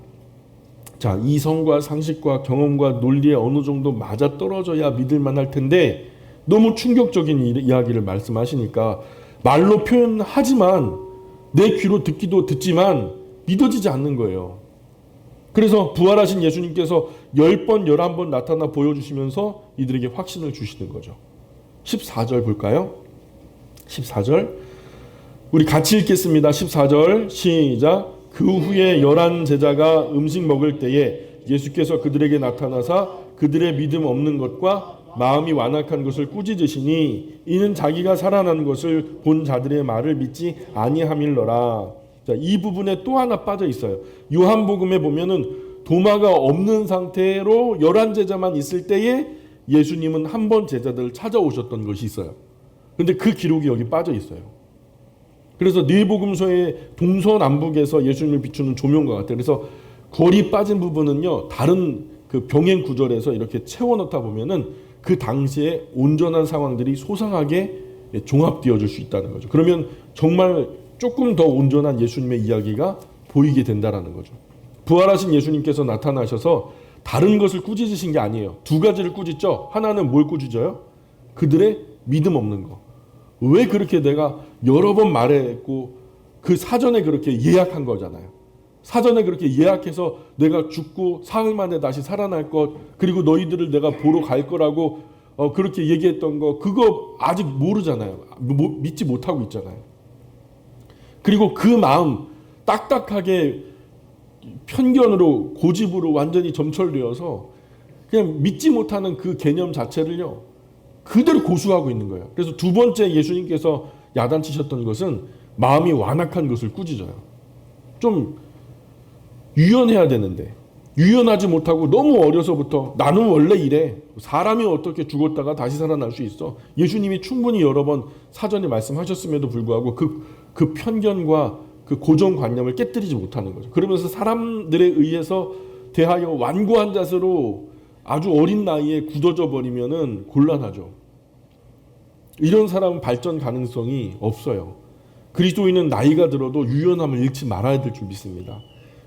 자, 이성과 상식과 경험과 논리에 어느 정도 맞아 떨어져야 믿을 만할 텐데 너무 충격적인 이야기를 말씀하시니까 말로 표현하지만 내 귀로 듣기도 듣지만 믿어지지 않는 거예요. 그래서 부활하신 예수님께서 10번, 11번 나타나 보여주시면서 이들에게 확신을 주시는 거죠. 14절 볼까요? 14절 우리 같이 읽겠습니다. 14절 시작. 그 후에 11 제자가 음식 먹을 때에 예수께서 그들에게 나타나사 그들의 믿음 없는 것과 마음이 완악한 것을 꾸짖으시니 이는 자기가 살아난 것을 본 자들의 말을 믿지 아니함일러라. 자, 이 부분에 또 하나 빠져 있어요. 요한복음에 보면은 도마가 없는 상태로 11 제자만 있을 때에 예수님은 한 번 제자들을 찾아오셨던 것이 있어요. 근데 그 기록이 여기 빠져 있어요. 그래서 네 복음서의 동서남북에서 예수님을 비추는 조명과 같아요. 그래서 골이 빠진 부분은요, 다른 그 병행 구절에서 이렇게 채워넣다 보면은 그 당시에 온전한 상황들이 소상하게 종합되어 줄 수 있다는 거죠. 그러면 정말 조금 더 온전한 예수님의 이야기가 보이게 된다라는 거죠. 부활하신 예수님께서 나타나셔서 다른 것을 꾸짖으신 게 아니에요. 두 가지를 꾸짖죠. 하나는 뭘 꾸짖어요? 그들의 믿음 없는 거. 왜 그렇게 내가 여러 번 말했고 그 사전에 그렇게 예약한 거잖아요. 사전에 그렇게 예약해서 내가 죽고 사흘 만에 다시 살아날 것, 그리고 너희들을 내가 보러 갈 거라고 그렇게 얘기했던 거, 그거 아직 모르잖아요. 믿지 못하고 있잖아요. 그리고 그 마음 딱딱하게 편견으로 고집으로 완전히 점철되어서 그냥 믿지 못하는 그 개념 자체를요 그대로 고수하고 있는 거예요. 그래서 두 번째 예수님께서 야단치셨던 것은 마음이 완악한 것을 꾸짖어요. 좀 유연해야 되는데 유연하지 못하고 너무 어려서부터 나는 원래 이래. 사람이 어떻게 죽었다가 다시 살아날 수 있어. 예수님이 충분히 여러 번 사전에 말씀하셨음에도 불구하고 그 편견과 그 고정관념을 깨뜨리지 못하는 거죠. 그러면서 사람들에 의해서 대하여 완고한 자세로 아주 어린 나이에 굳어져 버리면은 곤란하죠. 이런 사람은 발전 가능성이 없어요. 그리스도인은 나이가 들어도 유연함을 잃지 말아야 될 줄 믿습니다.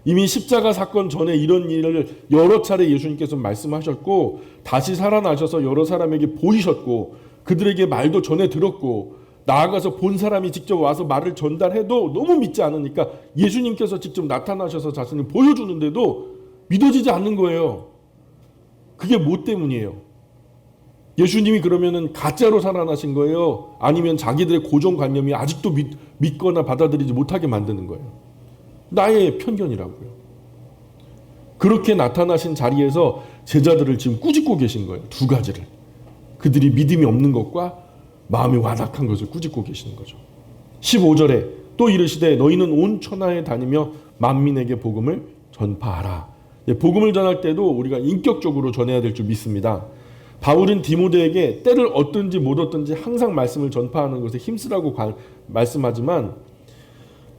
이미 십자가 사건 전에 이런 일을 여러 차례 예수님께서 말씀하셨고 다시 살아나셔서 여러 사람에게 보이셨고 그들에게 말도 전해 들었고 나아가서 본 사람이 직접 와서 말을 전달해도 너무 믿지 않으니까 예수님께서 직접 나타나셔서 자신을 보여주는데도 믿어지지 않는 거예요. 그게 뭐 때문이에요? 예수님이 그러면은 가짜로 살아나신 거예요? 아니면 자기들의 고정관념이 아직도 믿거나 받아들이지 못하게 만드는 거예요? 나의 편견이라고요. 그렇게 나타나신 자리에서 제자들을 지금 꾸짖고 계신 거예요. 두 가지를. 그들이 믿음이 없는 것과 마음이 완악한 것을 꾸짖고 계시는 거죠. 15절에 또 이르시되 너희는 온 천하에 다니며 만민에게 복음을 전파하라. 복음을 전할 때도 우리가 인격적으로 전해야 될 줄 믿습니다. 바울은 디모데에게 때를 얻든지 못 얻든지 항상 말씀을 전파하는 것에 힘쓰라고 말씀하지만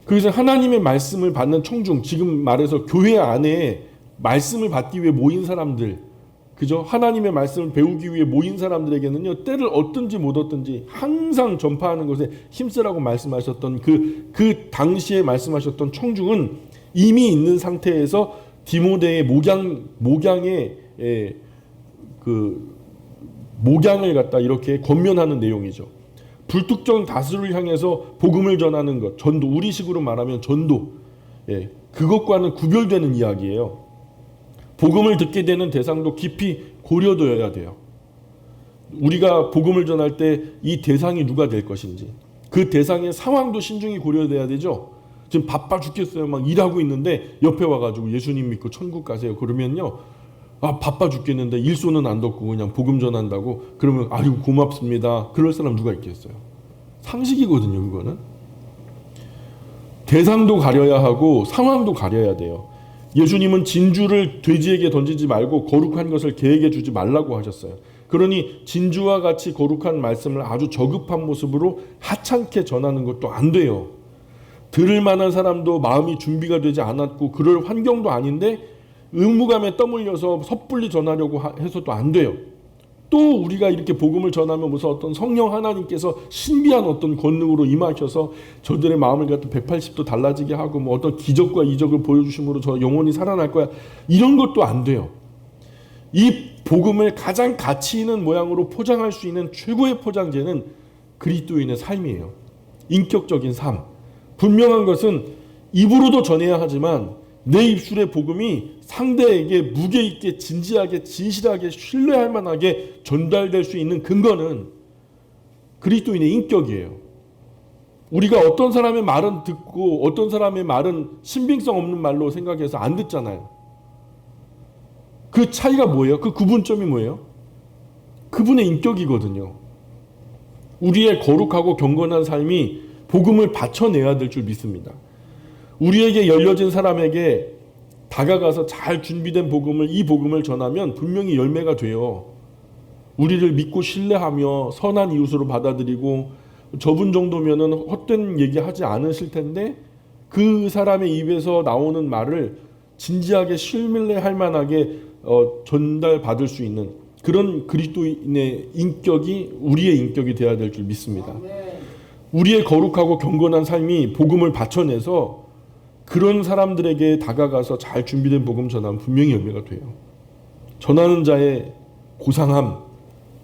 그것은 하나님의 말씀을 받는 청중, 지금 말해서 교회 안에 말씀을 받기 위해 모인 사람들, 그죠? 하나님의 말씀을 배우기 위해 모인 사람들에게는요, 때를 얻든지 못 얻든지 항상 전파하는 것에 힘쓰라고 말씀하셨던 그 당시에 말씀하셨던 청중은 이미 있는 상태에서 디모데의 목양을 갖다 이렇게 권면하는 내용이죠. 불특정 다수를 향해서 복음을 전하는 것, 전도, 우리식으로 말하면 전도, 그것과는 구별되는 이야기예요. 복음을 듣게 되는 대상도 깊이 고려되어야 돼요. 우리가 복음을 전할 때 이 대상이 누가 될 것인지, 그 대상의 상황도 신중히 고려돼야 되죠. 지금 바빠 죽겠어요. 막 일하고 있는데 옆에 와가지고 예수님 믿고 천국 가세요. 그러면요, 아, 바빠 죽겠는데 일손은 안 덮고 그냥 복음 전한다고 그러면 아유 고맙습니다. 그럴 사람 누가 있겠어요? 상식이거든요, 그거는. 대상도 가려야 하고 상황도 가려야 돼요. 예수님은 진주를 돼지에게 던지지 말고 거룩한 것을 개에게 주지 말라고 하셨어요. 그러니 진주와 같이 거룩한 말씀을 아주 저급한 모습으로 하찮게 전하는 것도 안 돼요. 들을 만한 사람도 마음이 준비가 되지 않았고 그럴 환경도 아닌데 의무감에 떠밀려서 섣불리 전하려고 해서도 안 돼요. 또 우리가 이렇게 복음을 전하면 무슨 어떤 성령 하나님께서 신비한 어떤 권능으로 임하셔서 저들의 마음을 갖다 180도 달라지게 하고 뭐 어떤 기적과 이적을 보여주심으로 저 영혼이 살아날 거야. 이런 것도 안 돼요. 이 복음을 가장 가치 있는 모양으로 포장할 수 있는 최고의 포장재는 그리스도인의 삶이에요. 인격적인 삶. 분명한 것은 입으로도 전해야 하지만 내 입술의 복음이 상대에게 무게 있게 진지하게 진실하게 신뢰할 만하게 전달될 수 있는 근거는 그리스도인의 인격이에요. 우리가 어떤 사람의 말은 듣고 어떤 사람의 말은 신빙성 없는 말로 생각해서 안 듣잖아요. 그 차이가 뭐예요? 그 구분점이 뭐예요? 그분의 인격이거든요. 우리의 거룩하고 경건한 삶이 복음을 받쳐내야 될 줄 믿습니다. 우리에게 열려진 사람에게 다가가서 잘 준비된 복음을 이 복음을 전하면 분명히 열매가 돼요. 우리를 믿고 신뢰하며 선한 이웃으로 받아들이고 저분 정도면은 헛된 얘기하지 않으실 텐데 그 사람의 입에서 나오는 말을 진지하게 신뢰할 만하게 전달받을 수 있는 그런 그리스도인의 인격이 우리의 인격이 되어야 될 줄 믿습니다. 우리의 거룩하고 경건한 삶이 복음을 받쳐내서 그런 사람들에게 다가가서 잘 준비된 복음 전하면 분명히 열매가 돼요. 전하는 자의 고상함,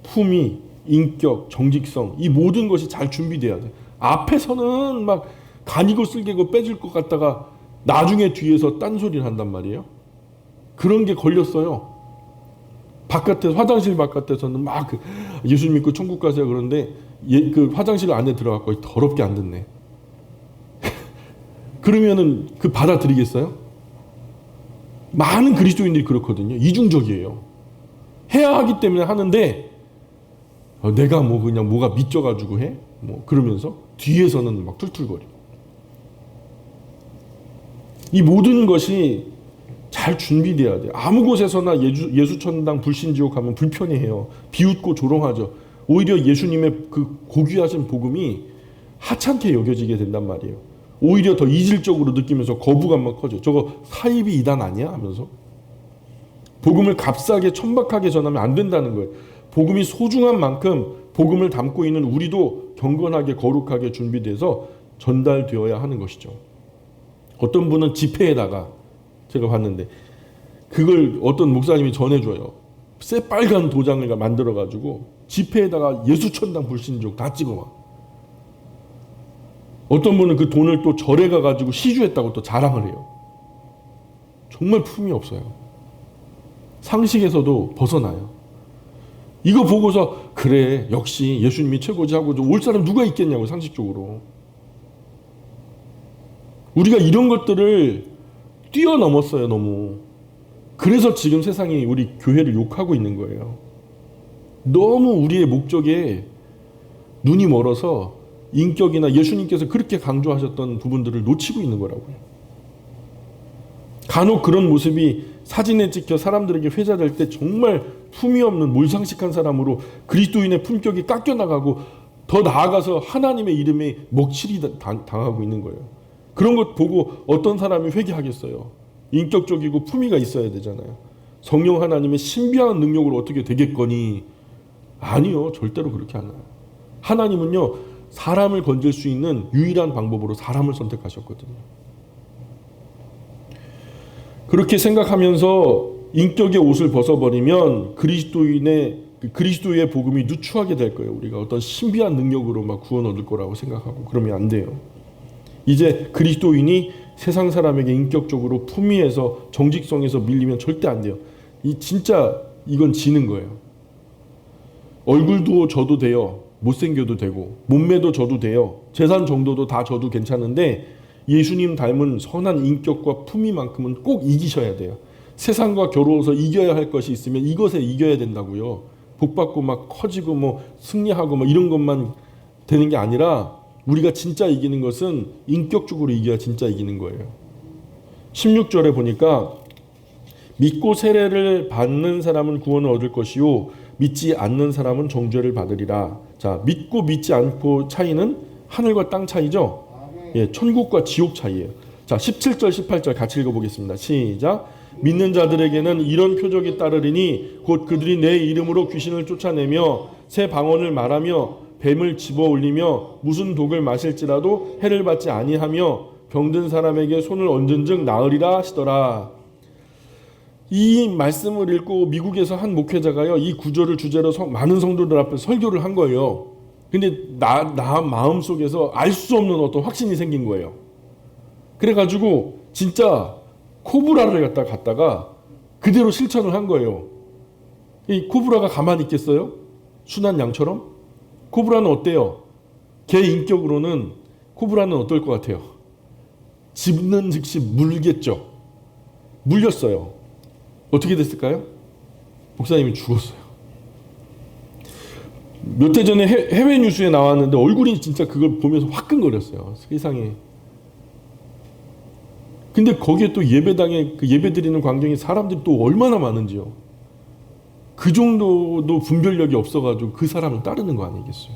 품위, 인격, 정직성 이 모든 것이 잘 준비돼야 돼요. 앞에서는 막 간이고 쓸개고 빼줄 것 같다가 나중에 뒤에서 딴소리를 한단 말이에요. 그런 게 걸렸어요. 바깥에 화장실 바깥에서는 막 예수 믿고 천국 가세요 그런데 그 화장실 안에 들어가고 더럽게 안 듣네. 그러면은 그 받아들이겠어요? 많은 그리스도인들이 그렇거든요. 이중적이에요. 해야 하기 때문에 하는데 내가 뭐 그냥 뭐가 믿져가지고 해? 뭐 그러면서 뒤에서는 막 툴툴거리고. 이 모든 것이 잘 준비돼야 돼요. 아무 곳에서나 예수천당 불신지옥 하면 불편해해요. 비웃고 조롱하죠. 오히려 예수님의 그 고귀하신 복음이 하찮게 여겨지게 된단 말이에요. 오히려 더 이질적으로 느끼면서 거부감만 커져. 저거 사이비 이단 아니야? 하면서. 복음을 값싸게 천박하게 전하면 안 된다는 거예요. 복음이 소중한 만큼 복음을 담고 있는 우리도 경건하게 거룩하게 준비돼서 전달되어야 하는 것이죠. 어떤 분은 지폐에다가 제가 봤는데 그걸 어떤 목사님이 전해줘요. 새빨간 도장을 만들어가지고 지폐에다가 예수천당 불신족 다 찍어와. 어떤 분은 그 돈을 또 절에 가가지고 시주했다고 또 자랑을 해요. 정말 품이 없어요. 상식에서도 벗어나요. 이거 보고서 그래 역시 예수님이 최고지 하고 올 사람 누가 있겠냐고 상식적으로. 우리가 이런 것들을 뛰어넘었어요 너무. 그래서 지금 세상이 우리 교회를 욕하고 있는 거예요. 너무 우리의 목적에 눈이 멀어서 인격이나 예수님께서 그렇게 강조하셨던 부분들을 놓치고 있는 거라고요. 간혹 그런 모습이 사진에 찍혀 사람들에게 회자될 때 정말 품이 없는 몰상식한 사람으로 그리스도인의 품격이 깎여나가고 더 나아가서 하나님의 이름에 먹칠이 당하고 있는 거예요. 그런 것 보고 어떤 사람이 회개하겠어요. 인격적이고 품위가 있어야 되잖아요. 성령 하나님의 신비한 능력으로 어떻게 되겠거니. 아니요. 절대로 그렇게 안 해요. 하나님은요. 사람을 건질 수 있는 유일한 방법으로 사람을 선택하셨거든요. 그렇게 생각하면서 인격의 옷을 벗어버리면 그리스도의 복음이 누추하게 될 거예요. 우리가 어떤 신비한 능력으로 막 구원 얻을 거라고 생각하고 그러면 안 돼요. 이제 그리스도인이 세상 사람에게 인격적으로 품위에서 정직성에서 밀리면 절대 안 돼요. 이건 지는 거예요. 얼굴도 져도 돼요. 못생겨도 되고 몸매도 져도 돼요. 재산 정도도 다 져도 괜찮은데 예수님 닮은 선한 인격과 품위만큼은 꼭 이기셔야 돼요. 세상과 겨루어서 이겨야 할 것이 있으면 이것에 이겨야 된다고요. 복받고 막 커지고 뭐 승리하고 뭐 이런 것만 되는 게 아니라 우리가 진짜 이기는 것은 인격적으로 이겨야 진짜 이기는 거예요. 16절에 보니까 믿고 세례를 받는 사람은 구원을 얻을 것이요 믿지 않는 사람은 정죄를 받으리라. 자, 믿고 믿지 않고 차이는 하늘과 땅 차이죠. 예, 천국과 지옥 차이예요. 자, 17절 18절 같이 읽어보겠습니다. 시작. 믿는 자들에게는 이런 표적이 따르리니 곧 그들이 내 이름으로 귀신을 쫓아내며 새 방언을 말하며 뱀을 집어 올리며 무슨 독을 마실지라도 해를 받지 아니하며 병든 사람에게 손을 얹은즉 나으리라 하시더라. 이 말씀을 읽고 미국에서 한 목회자가요, 이 구절을 주제로 많은 성도들 앞에 설교를 한 거예요. 근데 나 마음속에서 알 수 없는 어떤 확신이 생긴 거예요. 그래가지고 진짜 코브라를 갖다가 그대로 실천을 한 거예요. 이 코브라가 가만히 있겠어요? 순한 양처럼? 코브라는 어때요? 걔 인격으로는 코브라는 어떨 것 같아요? 짚는 즉시 물겠죠. 물렸어요. 어떻게 됐을까요? 목사님이 죽었어요. 몇 해 전에 해외 뉴스에 나왔는데 얼굴이 진짜 그걸 보면서 화끈거렸어요. 세상에. 근데 거기에 또 예배당에 그 예배 드리는 광경이 사람들이 또 얼마나 많은지요. 그 정도도 분별력이 없어가지고 그 사람을 따르는 거 아니겠어요.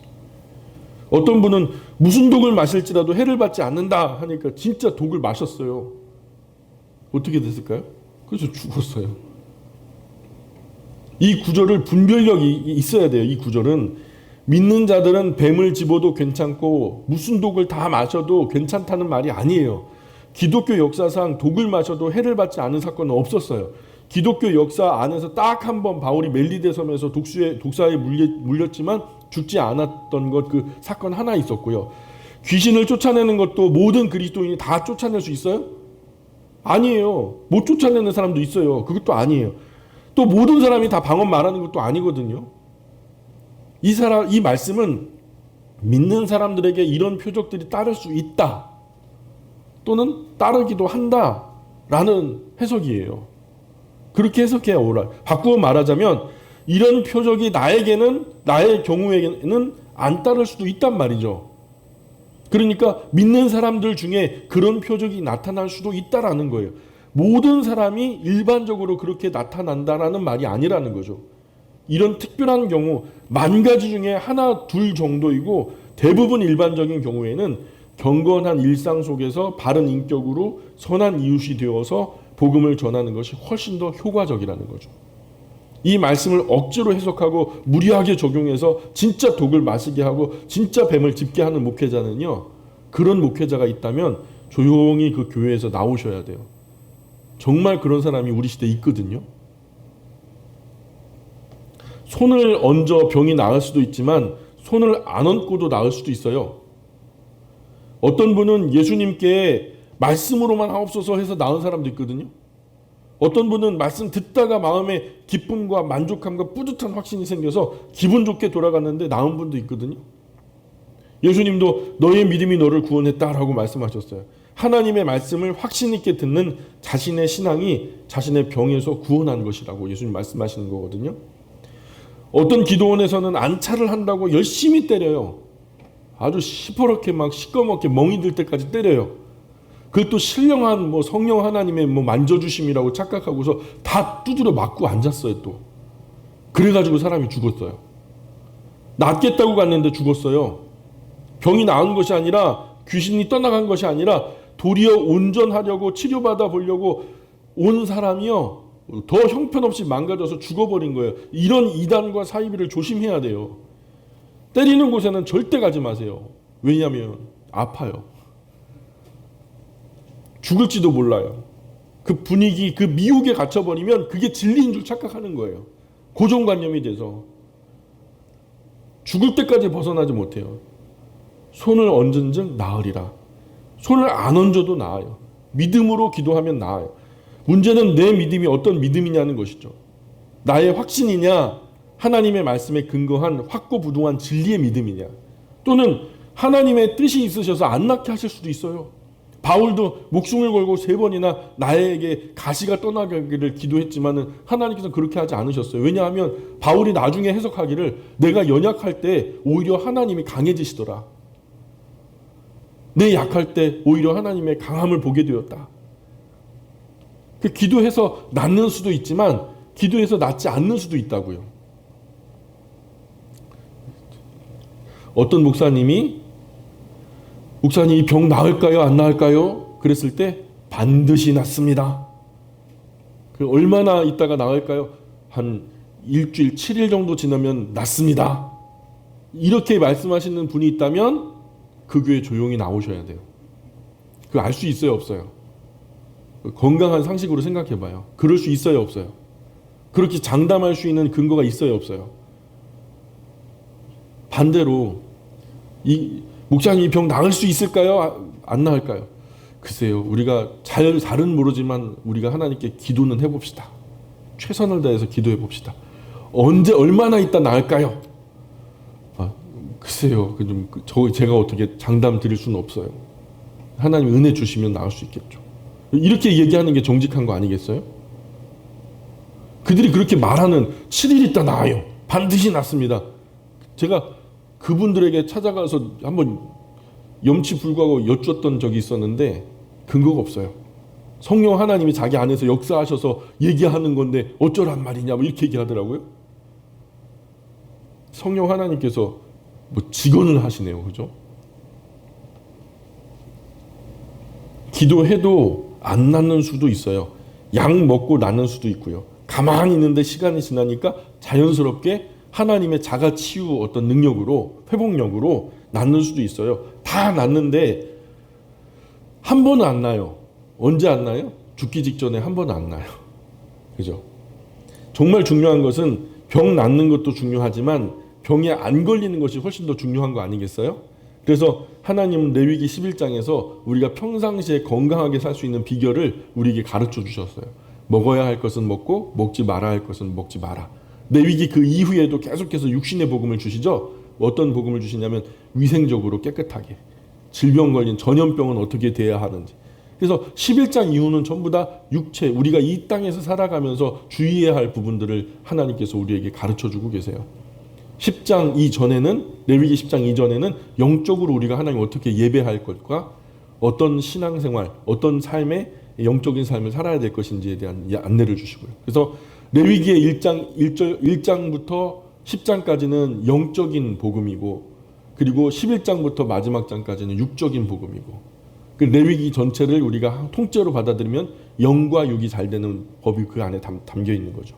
어떤 분은 무슨 독을 마실지라도 해를 받지 않는다 하니까 진짜 독을 마셨어요. 어떻게 됐을까요? 그래서 죽었어요. 이 구절을 분별력이 있어야 돼요. 이 구절은 믿는 자들은 뱀을 집어도 괜찮고 무슨 독을 다 마셔도 괜찮다는 말이 아니에요. 기독교 역사상 독을 마셔도 해를 받지 않은 사건은 없었어요. 기독교 역사 안에서 딱 한 번 바울이 멜리데 섬에서 독사에 물렸지만 죽지 않았던 것, 그 사건 하나 있었고요. 귀신을 쫓아내는 것도 모든 그리스도인이 다 쫓아낼 수 있어요? 아니에요. 못 쫓아내는 사람도 있어요. 그것도 아니에요. 또 모든 사람이 다 방언 말하는 것도 아니거든요. 이 말씀은 믿는 사람들에게 이런 표적들이 따를 수 있다. 또는 따르기도 한다라는 해석이에요. 그렇게 해석해야 옳아요. 바꾸어 말하자면 이런 표적이 나의 경우에는 안 따를 수도 있단 말이죠. 그러니까 믿는 사람들 중에 그런 표적이 나타날 수도 있다라는 거예요. 모든 사람이 일반적으로 그렇게 나타난다라는 말이 아니라는 거죠. 이런 특별한 경우 10,000가지 중에 하나 둘 정도이고 대부분 일반적인 경우에는 경건한 일상 속에서 바른 인격으로 선한 이웃이 되어서 복음을 전하는 것이 훨씬 더 효과적이라는 거죠. 이 말씀을 억지로 해석하고 무리하게 적용해서 진짜 독을 마시게 하고 진짜 뱀을 짚게 하는 목회자는요, 그런 목회자가 있다면 조용히 그 교회에서 나오셔야 돼요. 정말 그런 사람이 우리 시대에 있거든요. 손을 얹어 병이 나을 수도 있지만 손을 안 얹고도 나을 수도 있어요. 어떤 분은 예수님께 말씀으로만 하옵소서 해서 나은 사람도 있거든요. 어떤 분은 말씀 듣다가 마음에 기쁨과 만족함과 뿌듯한 확신이 생겨서 기분 좋게 돌아갔는데 나은 분도 있거든요. 예수님도 너의 믿음이 너를 구원했다라고 말씀하셨어요. 하나님의 말씀을 확신 있게 듣는 자신의 신앙이 자신의 병에서 구원한 것이라고 예수님 말씀하시는 거거든요. 어떤 기도원에서는 안차를 한다고 열심히 때려요. 아주 시퍼렇게 막 시꺼멓게 멍이 들 때까지 때려요. 그것도 신령한 성령 하나님의 만져주심이라고 착각하고서 다 두드려 맞고 앉았어요 또. 그래가지고 사람이 죽었어요. 낫겠다고 갔는데 죽었어요. 병이 나은 것이 아니라 귀신이 떠나간 것이 아니라 도리어 온전하려고 치료받아 보려고 온 사람이요 더 형편없이 망가져서 죽어버린 거예요. 이런 이단과 사이비를 조심해야 돼요. 때리는 곳에는 절대 가지 마세요. 왜냐하면 아파요. 죽을지도 몰라요. 그 분위기, 그 미혹에 갇혀버리면 그게 진리인 줄 착각하는 거예요. 고정관념이 돼서. 죽을 때까지 벗어나지 못해요. 손을 얹은 즉 나으리라. 손을 안 얹어도 나아요. 믿음으로 기도하면 나아요. 문제는 내 믿음이 어떤 믿음이냐는 것이죠. 나의 확신이냐, 하나님의 말씀에 근거한 확고부동한 진리의 믿음이냐, 또는 하나님의 뜻이 있으셔서 안 낫게 하실 수도 있어요. 바울도 목숨을 걸고 3번이나 나에게 가시가 떠나가기를 기도했지만은 하나님께서는 그렇게 하지 않으셨어요. 왜냐하면 바울이 나중에 해석하기를 내가 연약할 때 오히려 하나님이 강해지시더라. 내 약할 때 오히려 하나님의 강함을 보게 되었다. 그 기도해서 낫는 수도 있지만 기도해서 낫지 않는 수도 있다고요. 어떤 목사님이 이 병 나을까요? 안 나을까요? 그랬을 때 반드시 낫습니다. 그 얼마나 있다가 나을까요? 한 일주일, 7일 정도 지나면 낫습니다. 이렇게 말씀하시는 분이 있다면 그 교회 조용히 나오셔야 돼요. 그거 알 수 있어요, 없어요? 건강한 상식으로 생각해 봐요. 그럴 수 있어요, 없어요? 그렇게 장담할 수 있는 근거가 있어요, 없어요? 반대로 목사님 병 나을 수 있을까요? 안 나을까요? 글쎄요. 우리가 잘은 모르지만 우리가 하나님께 기도는 해봅시다. 최선을 다해서 기도해 봅시다. 언제 얼마나 있다 나을까요? 글쎄요. 제가 어떻게 장담 드릴 수는 없어요. 하나님 은혜 주시면 나을 수 있겠죠. 이렇게 얘기하는 게 정직한 거 아니겠어요? 그들이 그렇게 말하는 7일 있다 나아요. 반드시 낫습니다. 제가 그분들에게 찾아가서 한번 염치 불구하고 여쭈었던 적이 있었는데 근거가 없어요. 성령 하나님이 자기 안에서 역사하셔서 얘기하는 건데 어쩌란 말이냐 뭐 이렇게 얘기하더라고요. 성령 하나님께서 뭐 직언을 하시네요. 그죠? 기도해도 안 낫는 수도 있어요. 약 먹고 낫는 수도 있고요. 가만히 있는데 시간이 지나니까 자연스럽게 하나님의 자가치유 어떤 능력으로 회복력으로 낫는 수도 있어요. 다 낫는데 한 번은 안 나요. 언제 안 나요? 죽기 직전에 한 번은 안 나요. 그죠? 정말 중요한 것은 병 낫는 것도 중요하지만 병에 안 걸리는 것이 훨씬 더 중요한 거 아니겠어요? 그래서 하나님은 레위기 11장에서 우리가 평상시에 건강하게 살 수 있는 비결을 우리에게 가르쳐 주셨어요. 먹어야 할 것은 먹고 먹지 말아야 할 것은 먹지 마라. 레위기 그 이후에도 계속해서 육신의 복음을 주시죠. 어떤 복음을 주시냐면 위생적으로 깨끗하게, 질병 걸린 전염병은 어떻게 대해야 하는지. 그래서 11장 이후는 전부 다 육체, 우리가 이 땅에서 살아가면서 주의해야 할 부분들을 하나님께서 우리에게 가르쳐주고 계세요. 10장 이전에는, 레위기 10장 이전에는 영적으로 우리가 하나님 어떻게 예배할 것과 어떤 신앙생활, 어떤 삶의 영적인 삶을 살아야 될 것인지에 대한 안내를 주시고요. 그래서 레위기의 1장부터 10장까지는 영적인 복음이고, 그리고 11장부터 마지막 장까지는 육적인 복음이고, 그 레위기 전체를 우리가 통째로 받아들이면 영과 육이 잘 되는 법이 그 안에 담겨 있는 거죠.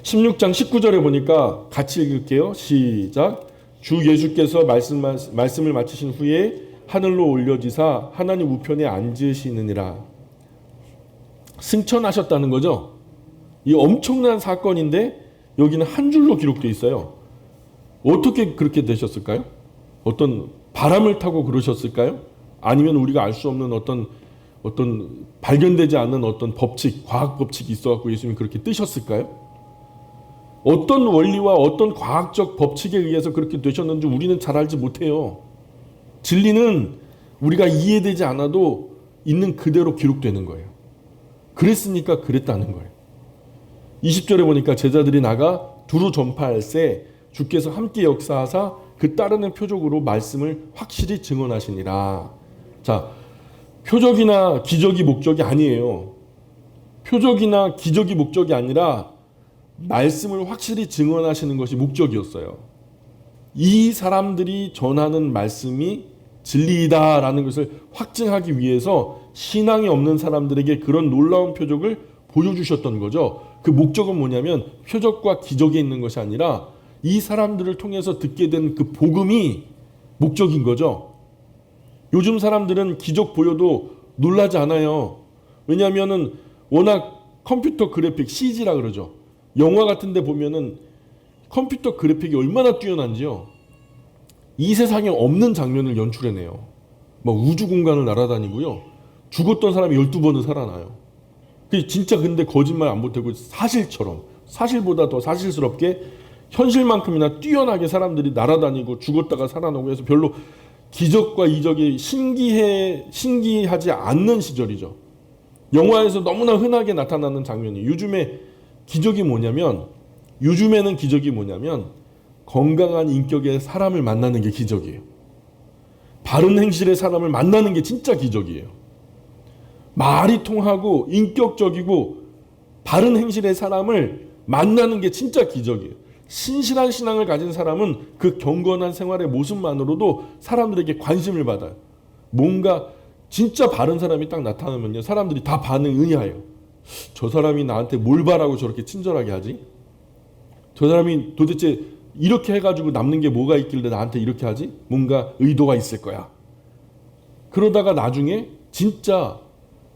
16장 19절에 보니까 같이 읽을게요. 시작. 주 예수께서 말씀을 마치신 후에 하늘로 올려지사 하나님 우편에 앉으시느니라. 승천하셨다는 거죠. 이 엄청난 사건인데 여기는 한 줄로 기록되어 있어요. 어떻게 그렇게 되셨을까요? 어떤 바람을 타고 그러셨을까요? 아니면 우리가 알 수 없는 어떤 발견되지 않는 어떤 법칙, 과학 법칙이 있어갖고 예수님이 그렇게 뜨셨을까요? 어떤 원리와 어떤 과학적 법칙에 의해서 그렇게 되셨는지 우리는 잘 알지 못해요. 진리는 우리가 이해되지 않아도 있는 그대로 기록되는 거예요. 그랬으니까 그랬다는 거예요. 20절에 보니까 제자들이 나가 두루 전파할세 주께서 함께 역사하사 그 따르는 표적으로 말씀을 확실히 증언하시니라. 자, 표적이나 기적이 목적이 아니에요. 표적이나 기적이 목적이 아니라 말씀을 확실히 증언하시는 것이 목적이었어요. 이 사람들이 전하는 말씀이 진리이다라는 것을 확증하기 위해서 신앙이 없는 사람들에게 그런 놀라운 표적을 보여주셨던 거죠. 그 목적은 뭐냐면 표적과 기적에 있는 것이 아니라 이 사람들을 통해서 듣게 된 그 복음이 목적인 거죠. 요즘 사람들은 기적 보여도 놀라지 않아요. 왜냐하면은 워낙 컴퓨터 그래픽 CG라 그러죠. 영화 같은 데 보면은 컴퓨터 그래픽이 얼마나 뛰어난지요. 이 세상에 없는 장면을 연출해내요. 막 우주 공간을 날아다니고요. 죽었던 사람이 12번은 살아나요. 진짜 근데 거짓말 안 보태고 사실처럼, 사실보다 더 사실스럽게 현실만큼이나 뛰어나게 사람들이 날아다니고 죽었다가 살아나고 해서 별로 기적과 이적이 신기하지 않는 시절이죠. 영화에서 너무나 흔하게 나타나는 장면이 요즘에는 기적이 뭐냐면 건강한 인격의 사람을 만나는 게 기적이에요. 바른 행실의 사람을 만나는 게 진짜 기적이에요. 말이 통하고 인격적이고 바른 행실의 사람을 만나는 게 진짜 기적이에요. 신실한 신앙을 가진 사람은 그 경건한 생활의 모습만으로도 사람들에게 관심을 받아요. 뭔가 진짜 바른 사람이 딱 나타나면요, 사람들이 다 반응 의아해요. 저 사람이 나한테 뭘 바라고 저렇게 친절하게 하지? 저 사람이 도대체 이렇게 해가지고 남는 게 뭐가 있길래 나한테 이렇게 하지? 뭔가 의도가 있을 거야. 그러다가 나중에 진짜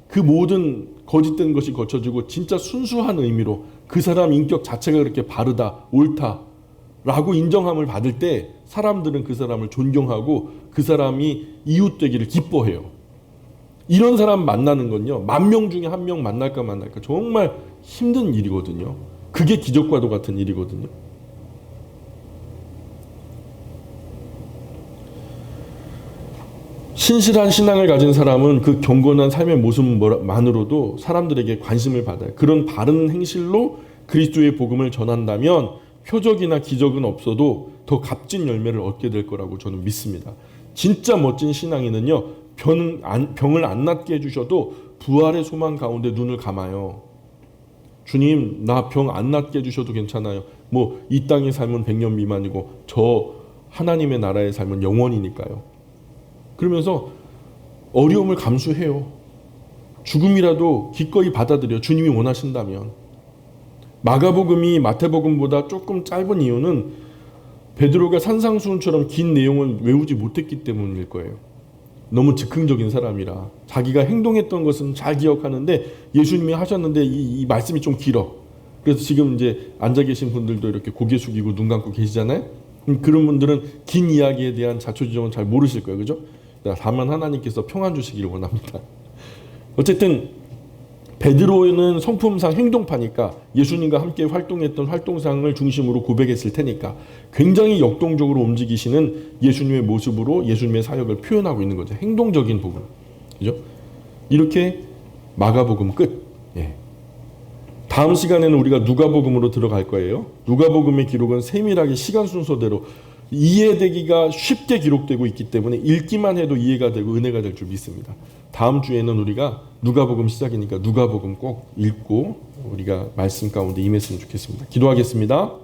그 모든 거짓된 것이 거쳐지고 진짜 순수한 의미로 그 사람 인격 자체가 그렇게 바르다, 옳다라고 인정함을 받을 때 사람들은 그 사람을 존경하고 그 사람이 이웃 되기를 기뻐해요. 이런 사람 만나는 건요, 10,000명 중에 1명 만날까 정말 힘든 일이거든요. 그게 기적과도 같은 일이거든요. 신실한 신앙을 가진 사람은 그 경건한 삶의 모습만으로도 사람들에게 관심을 받아요. 그런 바른 행실로 그리스도의 복음을 전한다면 표적이나 기적은 없어도 더 값진 열매를 얻게 될 거라고 저는 믿습니다. 진짜 멋진 신앙인은요, 병을 안 낫게 해주셔도 부활의 소망 가운데 눈을 감아요. 주님, 나 병 안 낫게 해주셔도 괜찮아요. 뭐 이 땅의 삶은 100년 미만이고 저 하나님의 나라의 삶은 영원이니까요. 그러면서 어려움을 감수해요. 죽음이라도 기꺼이 받아들여, 주님이 원하신다면. 마가복음이 마태복음보다 조금 짧은 이유는 베드로가 산상수훈처럼 긴 내용을 외우지 못했기 때문일 거예요. 너무 즉흥적인 사람이라 자기가 행동했던 것은 잘 기억하는데 예수님이 하셨는데 이 말씀이 좀 길어. 그래서 지금 이제 앉아 계신 분들도 이렇게 고개 숙이고 눈 감고 계시잖아요. 그런 분들은 긴 이야기에 대한 자초지종은 잘 모르실 거예요. 그죠? 다만 하나님께서 평안 주시기를 원합니다. 어쨌든 베드로는 성품상 행동파니까 예수님과 함께 활동했던 활동상을 중심으로 고백했을 테니까 굉장히 역동적으로 움직이시는 예수님의 모습으로 예수님의 사역을 표현하고 있는 거죠. 행동적인 부분. 그죠? 이렇게 마가복음 끝. 예. 다음 시간에는 우리가 누가복음으로 들어갈 거예요. 누가복음의 기록은 세밀하게 시간 순서대로 이해되기가 쉽게 기록되고 있기 때문에 읽기만 해도 이해가 되고 은혜가 될 줄 믿습니다. 다음 주에는 우리가 누가복음 시작이니까 누가복음 꼭 읽고 우리가 말씀 가운데 임했으면 좋겠습니다. 기도하겠습니다.